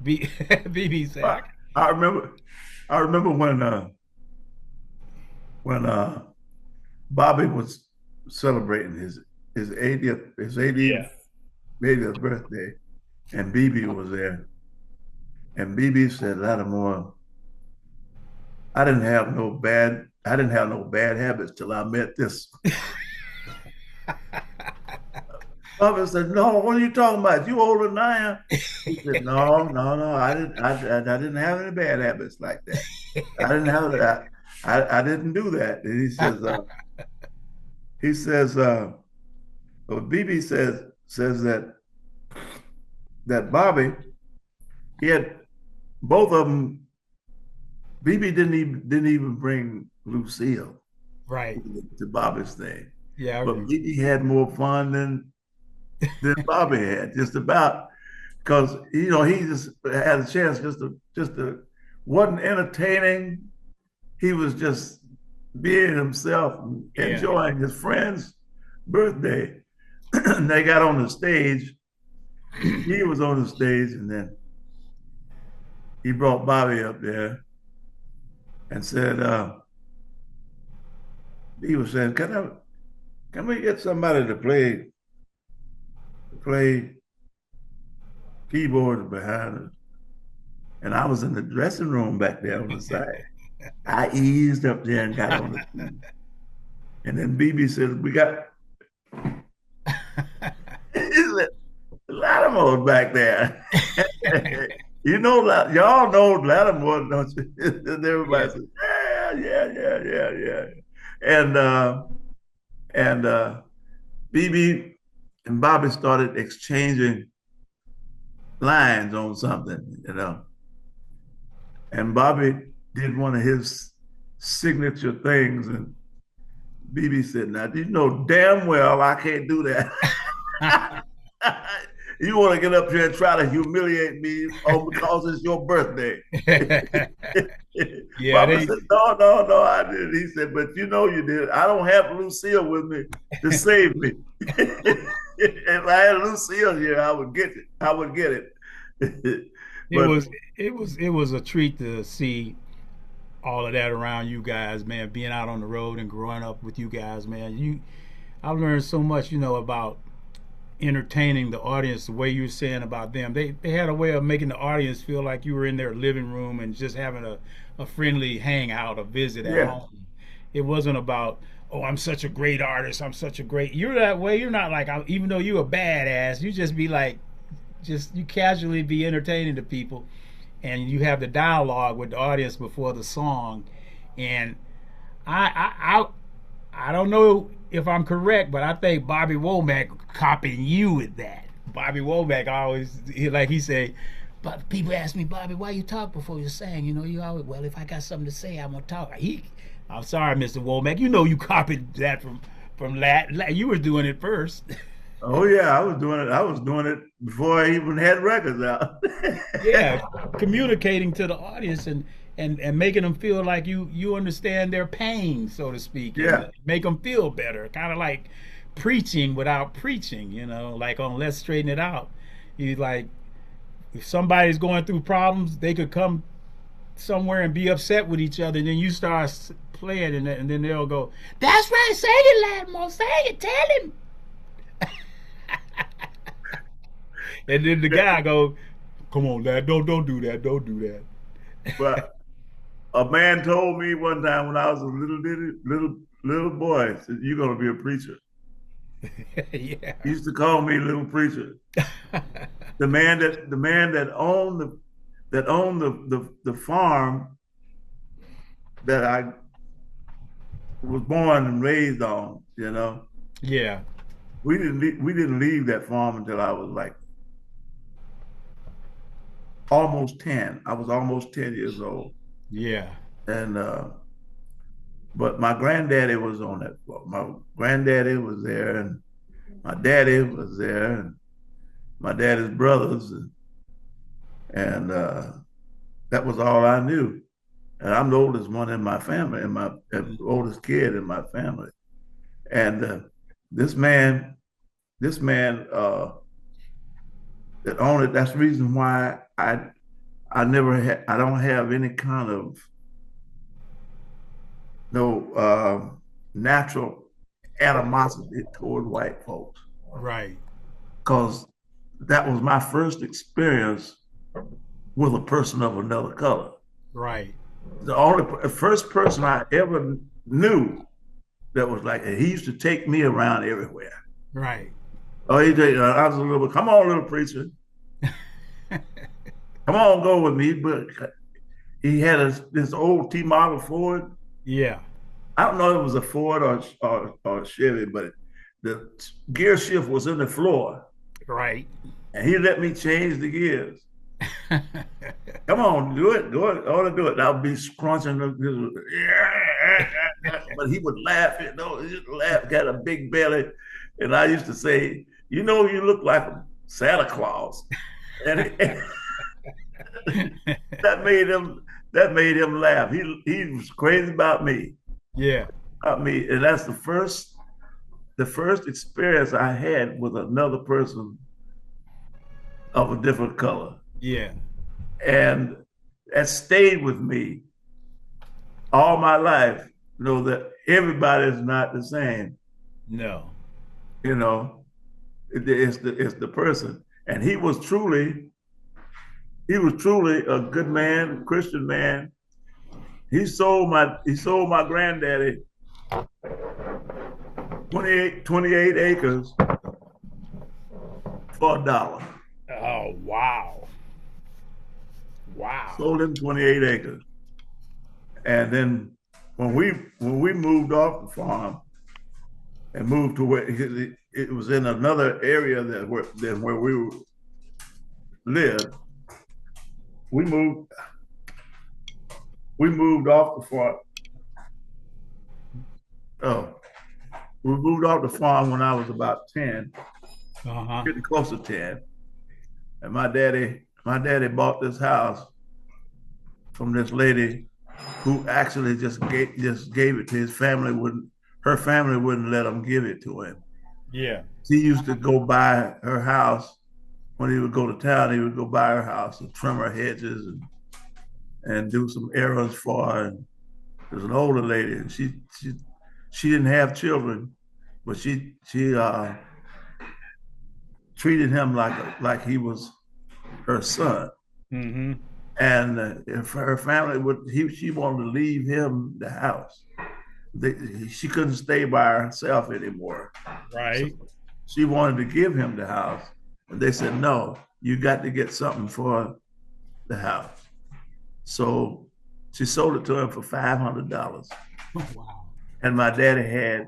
BB said, I, I remember. I remember when Bobby was celebrating his 80th birthday, and BB was there, and BB said, Latimore, I didn't have no bad habits till I met this. Bobby said, no, what are you talking about? You older than I am. He said, no, no, no, I didn't have any bad habits like that. I didn't have that. I didn't do that. And he says, well, BB says that Bobby, he had both of them. BB didn't even bring Lucille right. to Bobby's thing, Yeah, I but remember. BB had more fun than Bobby had, just about, because he just had a chance just to wasn't entertaining. He was just being himself, Yeah. enjoying his friend's birthday. And they got on the stage. He was on the stage, and then he brought Bobby up there and said, he was saying, can we get somebody to play keyboards behind us? And I was in the dressing room back there on the side. I eased up there and got on the scene. And then BB said, we got Latimore back there. Y'all know Latimore, don't you? And everybody Yeah. said, yeah, yeah, yeah, yeah, yeah. And BB and Bobby started exchanging lines on something. And Bobby did one of his signature things, and BB said, "Now, you know damn well I can't do that." You want to get up here and try to humiliate me because it's your birthday. Yeah, Papa they said, no, no, no, I didn't. He said, but you know you did. I don't have Lucille with me to save me. If I had Lucille here, I would get it. I would get it. it But was it was a treat to see all of that around you guys, man. Being out on the road and growing up with you guys, man. I've learned so much, about entertaining the audience. The way you were saying about them, they had a way of making the audience feel like you were in their living room and just having a friendly hangout, a visit at yeah, home. It wasn't about, oh, I'm such a great artist, I'm such a great. You're that way. You're not like, even though you're a badass, you just be like, just you casually be entertaining to people, and you have the dialogue with the audience before the song. And I don't know if I'm correct, but I think Bobby Womack copying you with that. Bobby Womack always, like he say, but people ask me, Bobby, why you talk before you sing? You always, well, if I got something to say, I'm gonna talk. I'm sorry, Mr. Womack, you copied that from Lat. You were doing it first. oh yeah, I was doing it. I was doing it before I even had records out. Yeah, communicating to the audience and making them feel like you understand their pain, so to speak, and Yeah, make them feel better. Kind of like preaching without preaching, like on Let's Straighten It Out. You like, if somebody's going through problems, they could come somewhere and be upset with each other, and then you start playing, and then they'll go, "That's right, say it, Latimore, say it, tell him." And then the guy go, "Come on, lad, don't do that, don't do but a man told me one time when I was a little boy, said, "You're gonna be a preacher." that." Yeah. He used to call me little preacher. The man that owned the farm that I was born and raised on. Yeah. We didn't leave that farm until I was like almost 10. I was almost 10 years old, Yeah. and but my granddaddy was on that farm. My granddaddy was there, and my daddy was there, and my daddy's brothers, and that was all I knew. And I'm the oldest one in my family, and my oldest kid in my family. And this man, this man that owned it. That's the reason why I never had. I don't have any kind of no natural animosity toward white folks, Right. because that was my first experience with a person of another color. Right. The first person I ever knew that was like, he used to take me around everywhere. Right. Oh, I was a little, come on, little preacher, come on, go with me. But he had this old T model Ford. Yeah. I don't know if it was a Ford or a Chevy, but the gear shift was in the floor, Right. and he let me change the gears. Come on, do it, do it, I want to do it. I'll be scrunching, but he would laugh. He just laugh, got a big belly, and I used to say, you look like a Santa Claus, and that made him laugh. He was crazy about me. Yeah. And that's the first experience I had with another person of a different color. Yeah. And that stayed with me all my life. That everybody is not the same. No. It's the person. And he was truly a good man, Christian man. He sold my granddaddy 28 acres for $1. Oh, wow. Wow. Sold him 28 acres. And then when we moved off the farm and moved to where it was in another area than where we lived, we moved off the farm. Oh, we moved off the farm when I was about 10. Uh-huh. getting close to 10. And my daddy bought this house from this lady who actually just gave it to his family. Wouldn't Her family wouldn't let him give it to him. Yeah. He used to go by her house when he would go to town. He would go by her house and trim her hedges and do some errands for her. And there's an older lady, and she didn't have children, but she treated him like he was her son. Mm-hmm. And if her family she wanted to leave him the house. She couldn't stay by herself anymore. So Right. she wanted to give him the house. And they said, no, you got to get something for the house. So she sold it to him for $500. Wow. And my daddy had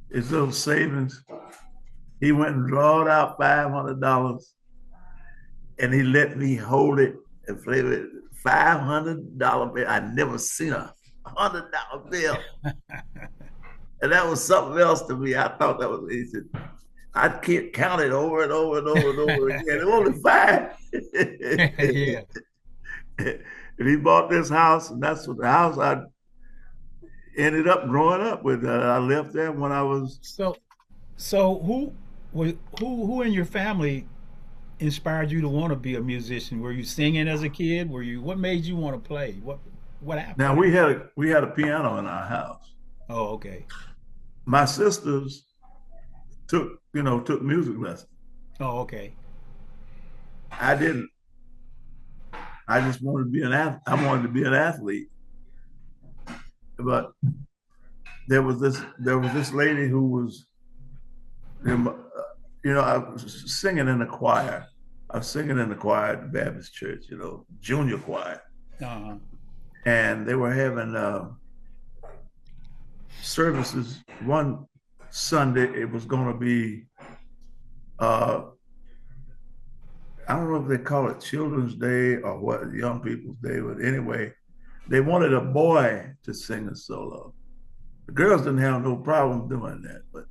his little savings. He went and drawed out $500 and he let me hold it and play with it. $500 bill. I never seen $100 bill. And that was something else to me. I thought that was easy. I can't count it over and over and over and over again. Only five. Yeah. And he bought this house, and that's what the house I ended up growing up with. I left there when I was. So who in your family inspired you to want to be a musician? Were you singing as a kid? What made you want to play? What happened? Now we had a piano in our house. Oh, okay. My sisters took music lessons. Oh, okay. I didn't. I just wanted to be an athlete. I wanted to be an athlete. But there was this lady who was, I was singing in the choir. I was singing in the choir at the Baptist church, junior choir. Uh-huh. And they were having services. One Sunday, it was going to be, I don't know if they call it Children's Day or what, Young People's Day, but anyway, they wanted a boy to sing a solo. The girls didn't have no problem doing that, but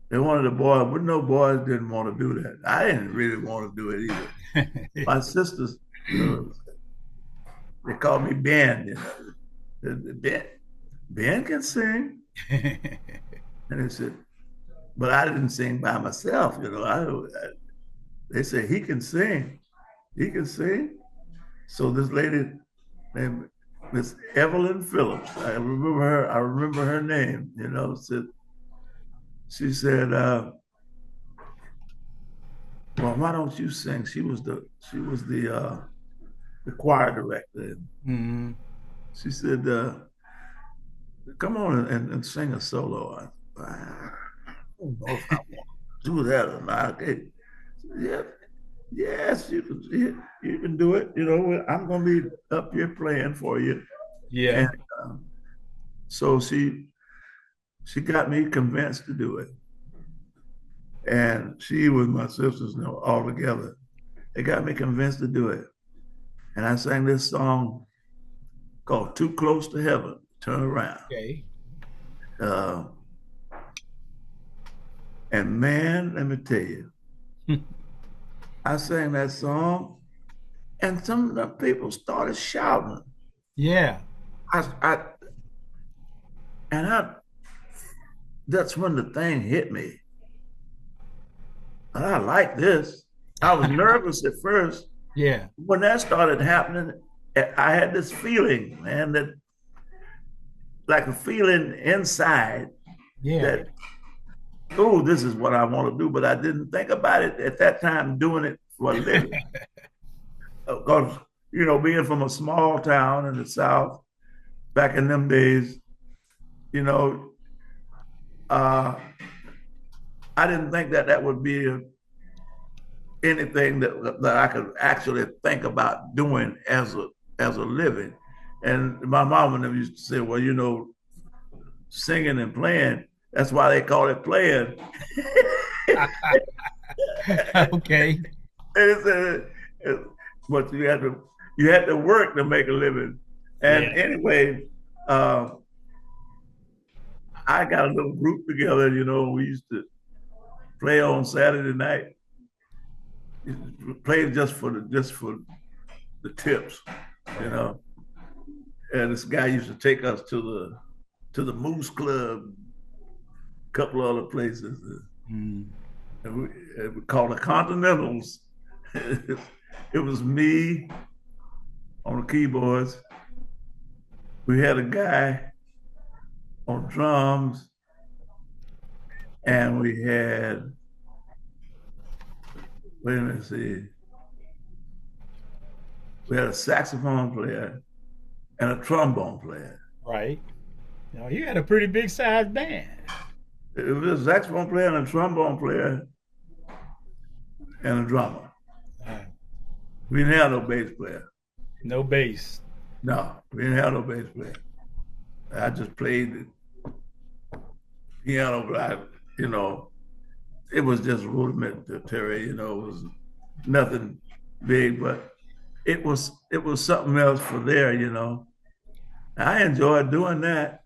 they wanted a boy, but no boys didn't want to do that. I didn't really want to do it either. My sisters, they called me Ben. Ben can sing. And they said, but I didn't sing by myself, they said, he can sing. He can sing. So this lady named Miss Evelyn Phillips, I remember her name, she said, well, why don't you sing? She was the choir director. Mm-hmm. She said, come on and sing a solo. I don't know if I want to do that or not. Yeah, yes, you can do it. I'm going to be up here playing for you. Yeah. And so she got me convinced to do it. And she with my sisters all together. They got me convinced to do it. And I sang this song called Too Close to Heaven, Turn Around. Okay. And man, let me tell you, I sang that song and some of the people started shouting. Yeah. That's when the thing hit me. And I like this. I was nervous at first. Yeah. When that started happening, I had this feeling, man, that like a feeling inside that, oh, this is what I want to do. But I didn't think about it at that time, doing it for a living. Because, being from a small town in the South, back in them days, I didn't think that would be anything that I could actually think about doing as a living. And my mom never used to say, well, singing and playing, that's why they call it playing. Okay. But you had to work to make a living. And anyway, I got a little group together, we used to play on Saturday night. Played just for the tips, you know. And this guy used to take us to the Moose Club, a couple of other places. Mm. And we called the Continentals. It was me on the keyboards. We had a guy on drums, and we had, wait a minute, see, we had a saxophone player and a trombone player. Right. Now, you had a pretty big sized band. It was a saxophone player and a trombone player and a drummer. Uh, We didn't have no bass player. no bass. No, we didn't have no bass player. I just played the piano, but it was just rudimentary, it was nothing big, but it was something else for there. I enjoyed doing that.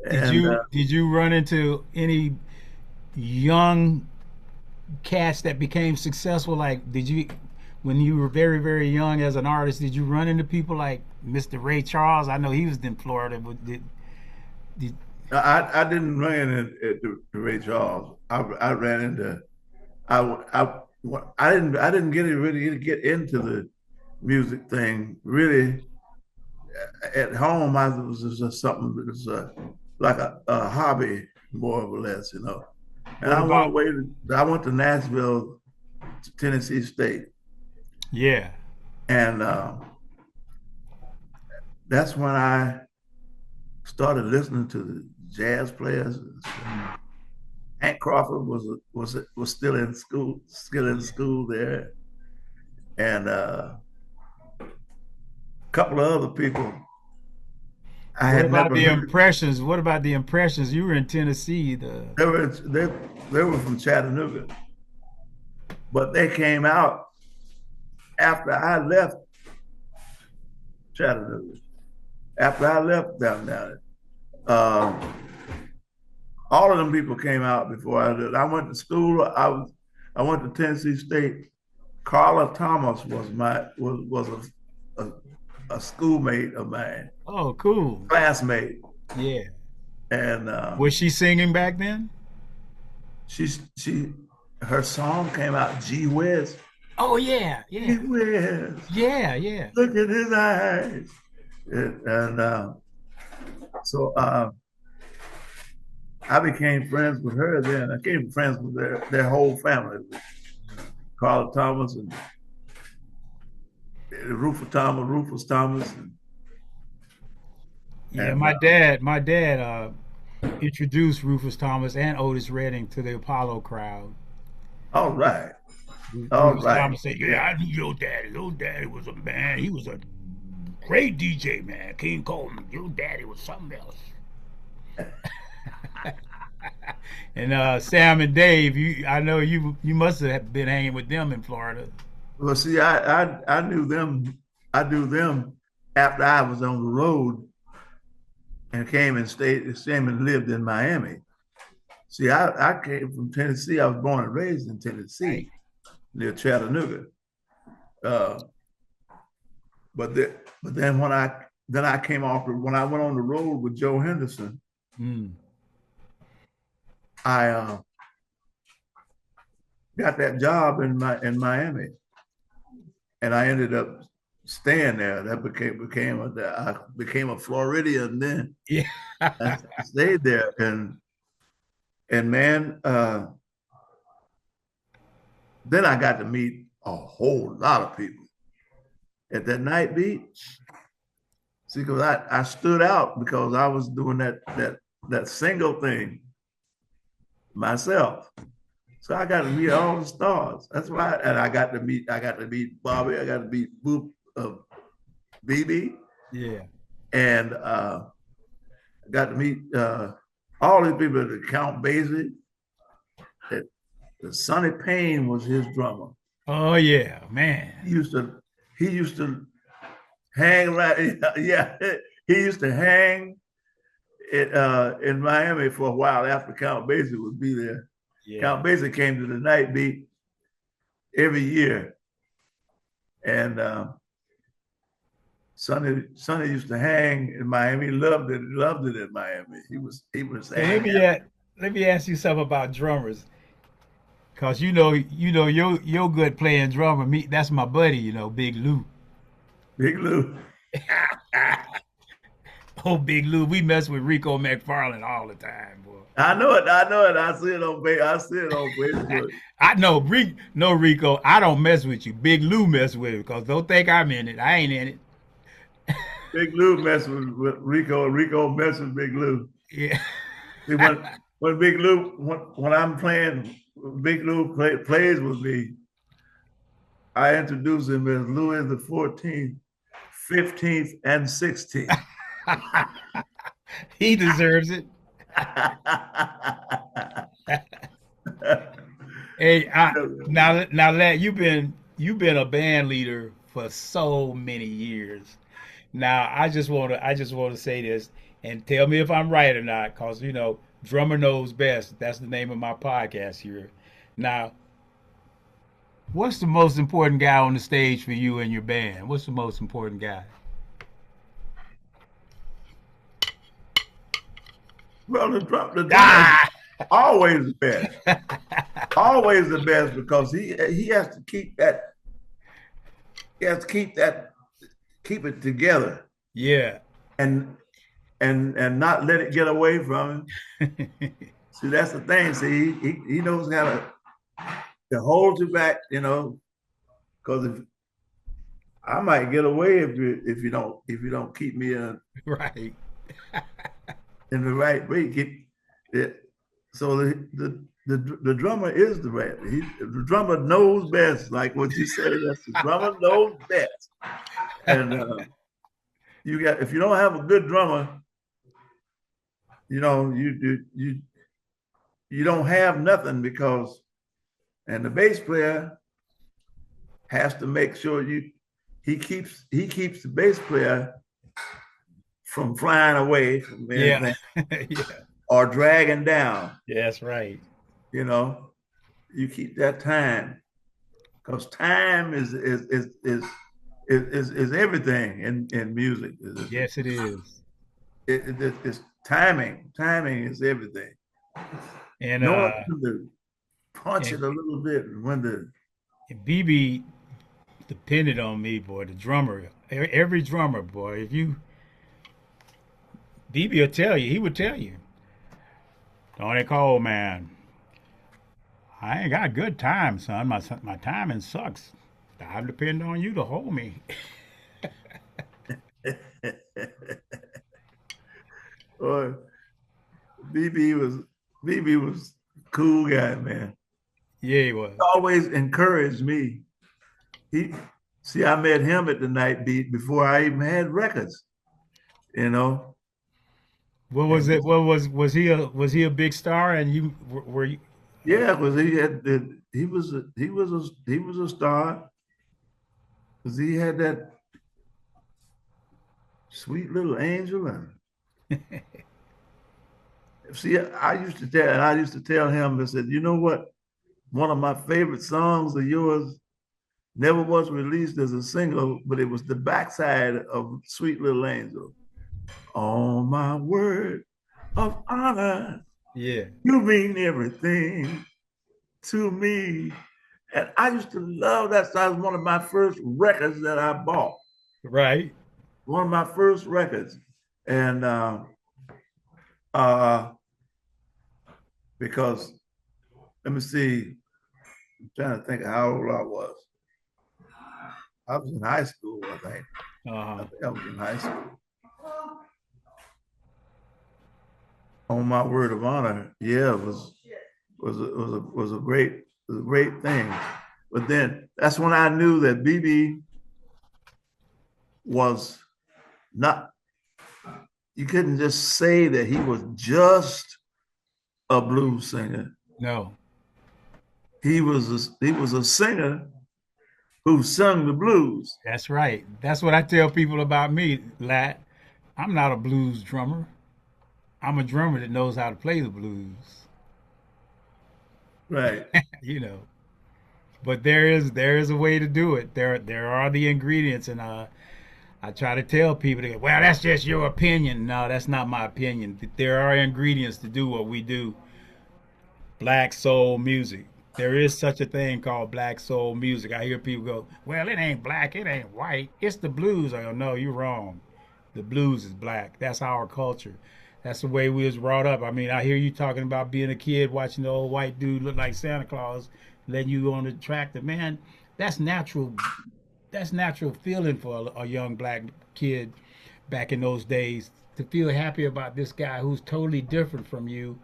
Did you run into any young cats that became successful? Like, did you, when you were very, very young as an artist, did you run into people like Mr. Ray Charles? I know he was in Florida, but did I didn't run into Ray Charles. I ran into I didn't really get into the music thing really. At home, I was just something that was like a hobby, more or less. And what about? I went to Nashville, Tennessee State, Yeah. and that's when I started listening to the jazz players. Hank Crawford was still in school there, and a couple of other people I What had about never the heard. impressions? What about the impressions? You were in Tennessee. The They were from Chattanooga, but they came out after I left Chattanooga. After I left down there, all of them people came out before I did. I went to school. I went to Tennessee State. Carla Thomas was a schoolmate of mine, oh, cool. classmate, Yeah. and Was she singing back then? she her song came out. Gee whiz, Oh yeah, gee yeah, whiz, yeah, yeah. look at his eyes, and so I became friends with her. Then I became friends with their whole family, Carla Thomas and Rufus Thomas, Yeah, and my dad introduced Rufus Thomas and Otis Redding to the Apollo crowd. all right, all Rufus right. Thomas said, "Yeah, I knew your daddy. Your daddy was a man. He was a great DJ, man. King Coleman. Your daddy was something else." And Sam and Dave, I know you must have been hanging with them in Florida. Well, see, I knew them. I knew them after I was on the road and came and lived in Miami. See, I came from Tennessee. I was born and raised in Right. Tennessee, near Chattanooga. Uh, but then when I came off when I went on the road with Joe Henderson, Mm. I got that job in Miami, and I ended up staying there. That I became a Floridian then. Yeah. I stayed there, and man, then I got to meet a whole lot of people at that night beat. See, because I stood out because I was doing that single thing myself. So I got to meet all the stars. That's why, and I got to meet Bobby. I got to meet Boop, BB, Yeah. and got to meet all these people. That Count Basie, that Sonny Payne was his drummer. Oh yeah, man. He used to hang right. Yeah, he used to hang in Miami for a while after Count Basie would be there. Yeah. Count Basie came to the night beat every year, and Sonny used to hang in Miami. He loved it in Miami. He was So let hanging me out. let me ask you something about drummers, cause you know you're good playing drummer. Me, that's my buddy. Big Lou. Big Lou. Oh, Big Lou, we mess with Rico McFarlane all the time, boy. I know it. I know it. I see it on Facebook. I know, no Rico. I don't mess with you. Big Lou mess with it, cause don't think I'm in it. I ain't in it. Big Lou messing with Rico. Rico messing with Big Lou. Yeah. See, when Big Lou when I'm playing, Big Lou plays with me. I introduce him as Louis the 14th, 15th, and 16th. He deserves it. Hey, now, lad, you've been a band leader for so many years. Now, I just want to say this and tell me if I'm right or not, cause drummer knows best. That's the name of my podcast here. Now, what's the most important guy on the stage for you and your band? What's the most important guy? Well, the drummer is Ah, always the best, always the best because he has to keep that keep it together yeah. and and not let it get away from him. See, that's the thing. See, he knows how to hold you back, because if I might get away if you don't keep me Right. in the right way. Keep it. So the drummer is the right. The drummer knows best. Like what you say, that's the drummer knows best. And if you don't have a good drummer, you don't have nothing because and the bass player has to make sure he keeps the bass player from flying away from Yeah. anything Yeah. or dragging down. Yeah, that's right. You know, you keep that time because time is everything in music. Yes, it is. It's timing. Timing is everything. And Knowing when to punch and, it a little bit and when to. and BB depended on me, boy. The drummer, every drummer, boy. If you BB will tell you, he would tell you, Tony Coleman, I ain't got good time, son. My timing sucks. I depend on you to hold me. Or BB was BB was a cool guy, man. Yeah, he was. He always encouraged me. He see, I met him at the night beat before I even had records, you know. What was And it? What was he a big star? And you were you? yeah, because he was a star because he had that sweet little angel and see, I used to tell him, I said, you know what? One of my favorite songs of yours never was released as a single, but it was the backside of Sweet Little Angel. On my word of honor, Yeah. you mean everything to me. And I used to love that song. It was one of my first records that I bought. Right. One of my first records. And uh, because, let me see, I'm trying to think of how old I was. I was in high school, I think. I Uh-huh. think I was in high school. On my word of honor, yeah, it was a great thing. But then that's when I knew that BB was not. You couldn't just say that he was just a blues singer. No. He was a singer who sung the blues. That's right. That's what I tell people about me, Lat. I'm not a blues drummer. I'm a drummer that knows how to play the blues. Right. you know. But there is a way to do it. There are the ingredients, and I try to tell people, well, that's just your opinion. No, that's not my opinion. There are ingredients to do what we do. Black soul music. There is such a thing called black soul music. I hear people go, well, it ain't black, it ain't white. It's the blues. I go, no, you're wrong. The blues is black. That's our culture. That's the way we was brought up. I mean, I hear you talking about being a kid watching the old white dude look like Santa Claus, letting you go on the tractor. Man, that's natural. That's natural feeling for a young black kid back in those days to feel happy about this guy who's totally different from you,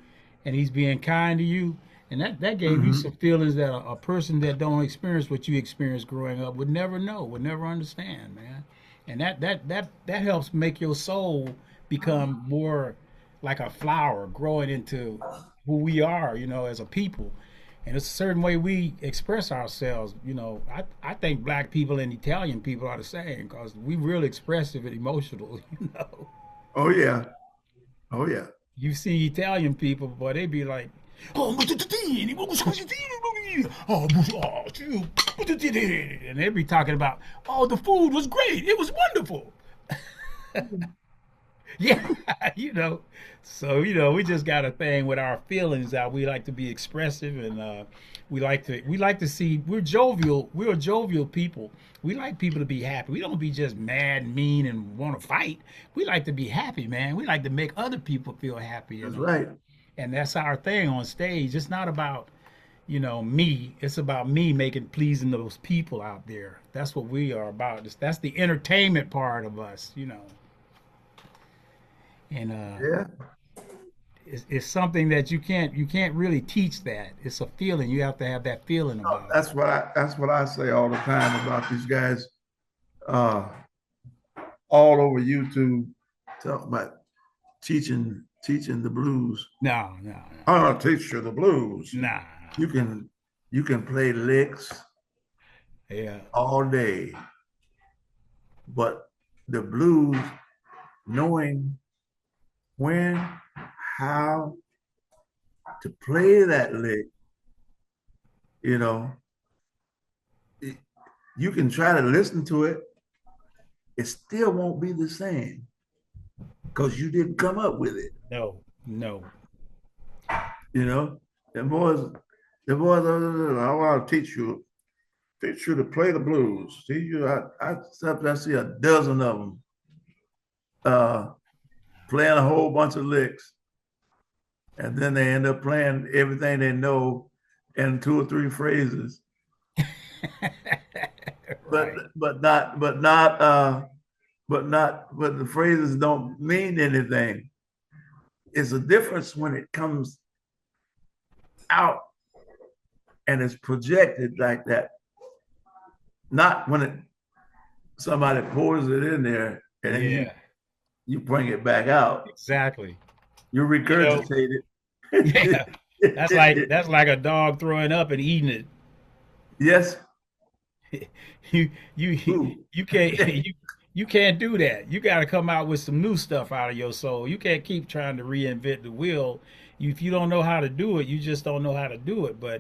and he's being kind to you. And that gave you some Hmm. feelings that a person that don't experience what you experienced growing up would never know, would never understand, man. And that helps make your soul become more like a flower growing into who we are, as a people. And it's a certain way we express ourselves. I think black people and Italian people are the same because we real expressive and emotional. Oh yeah. Oh yeah. You see Italian people, but they be like, oh, and they be talking about, oh, the food was great. It was wonderful. Yeah, you know. So we just got a thing with our feelings that we like to be expressive, and we like to see we're jovial. We're a jovial people. We like people to be happy. We don't be just mad, mean, and want to fight. We like to be happy, man. We like to make other people feel happy, That's right. and that's our thing on stage. It's not about me. It's about me making pleasing those people out there. That's what we are about. That's the entertainment part of us. And Yeah. it's something that you can't really teach. That it's a feeling. You have to have that feeling No, about it. that's what I say all the time about these guys uh all over YouTube talking about teaching the blues. No, no, no, I'm gonna teach you the blues. nah. You can you can play licks Yeah, all day, but the blues, knowing when, how to play that lick, you know, it- you can try to listen to it. It still won't be the same because you didn't come up with it. no, no. You know, the boys, I want to teach you to play the blues. Teach you, sometimes I see a dozen of them uh, playing a whole bunch of licks, and then they end up playing everything they know in two or three phrases, but Right. but not but not but the phrases don't mean anything. It's a difference when it comes out and it's projected like that, not when somebody pours it in there and then you Yeah, you bring it back out. exactly. You You know. regurgitate Yeah, that's like it. that's like a dog throwing up and eating it. Yes. You you Ooh. you can't you can't do that. You got to come out with some new stuff out of your soul. You can't keep trying to reinvent the wheel. If you don't know how to do it, you just don't know how to do it. But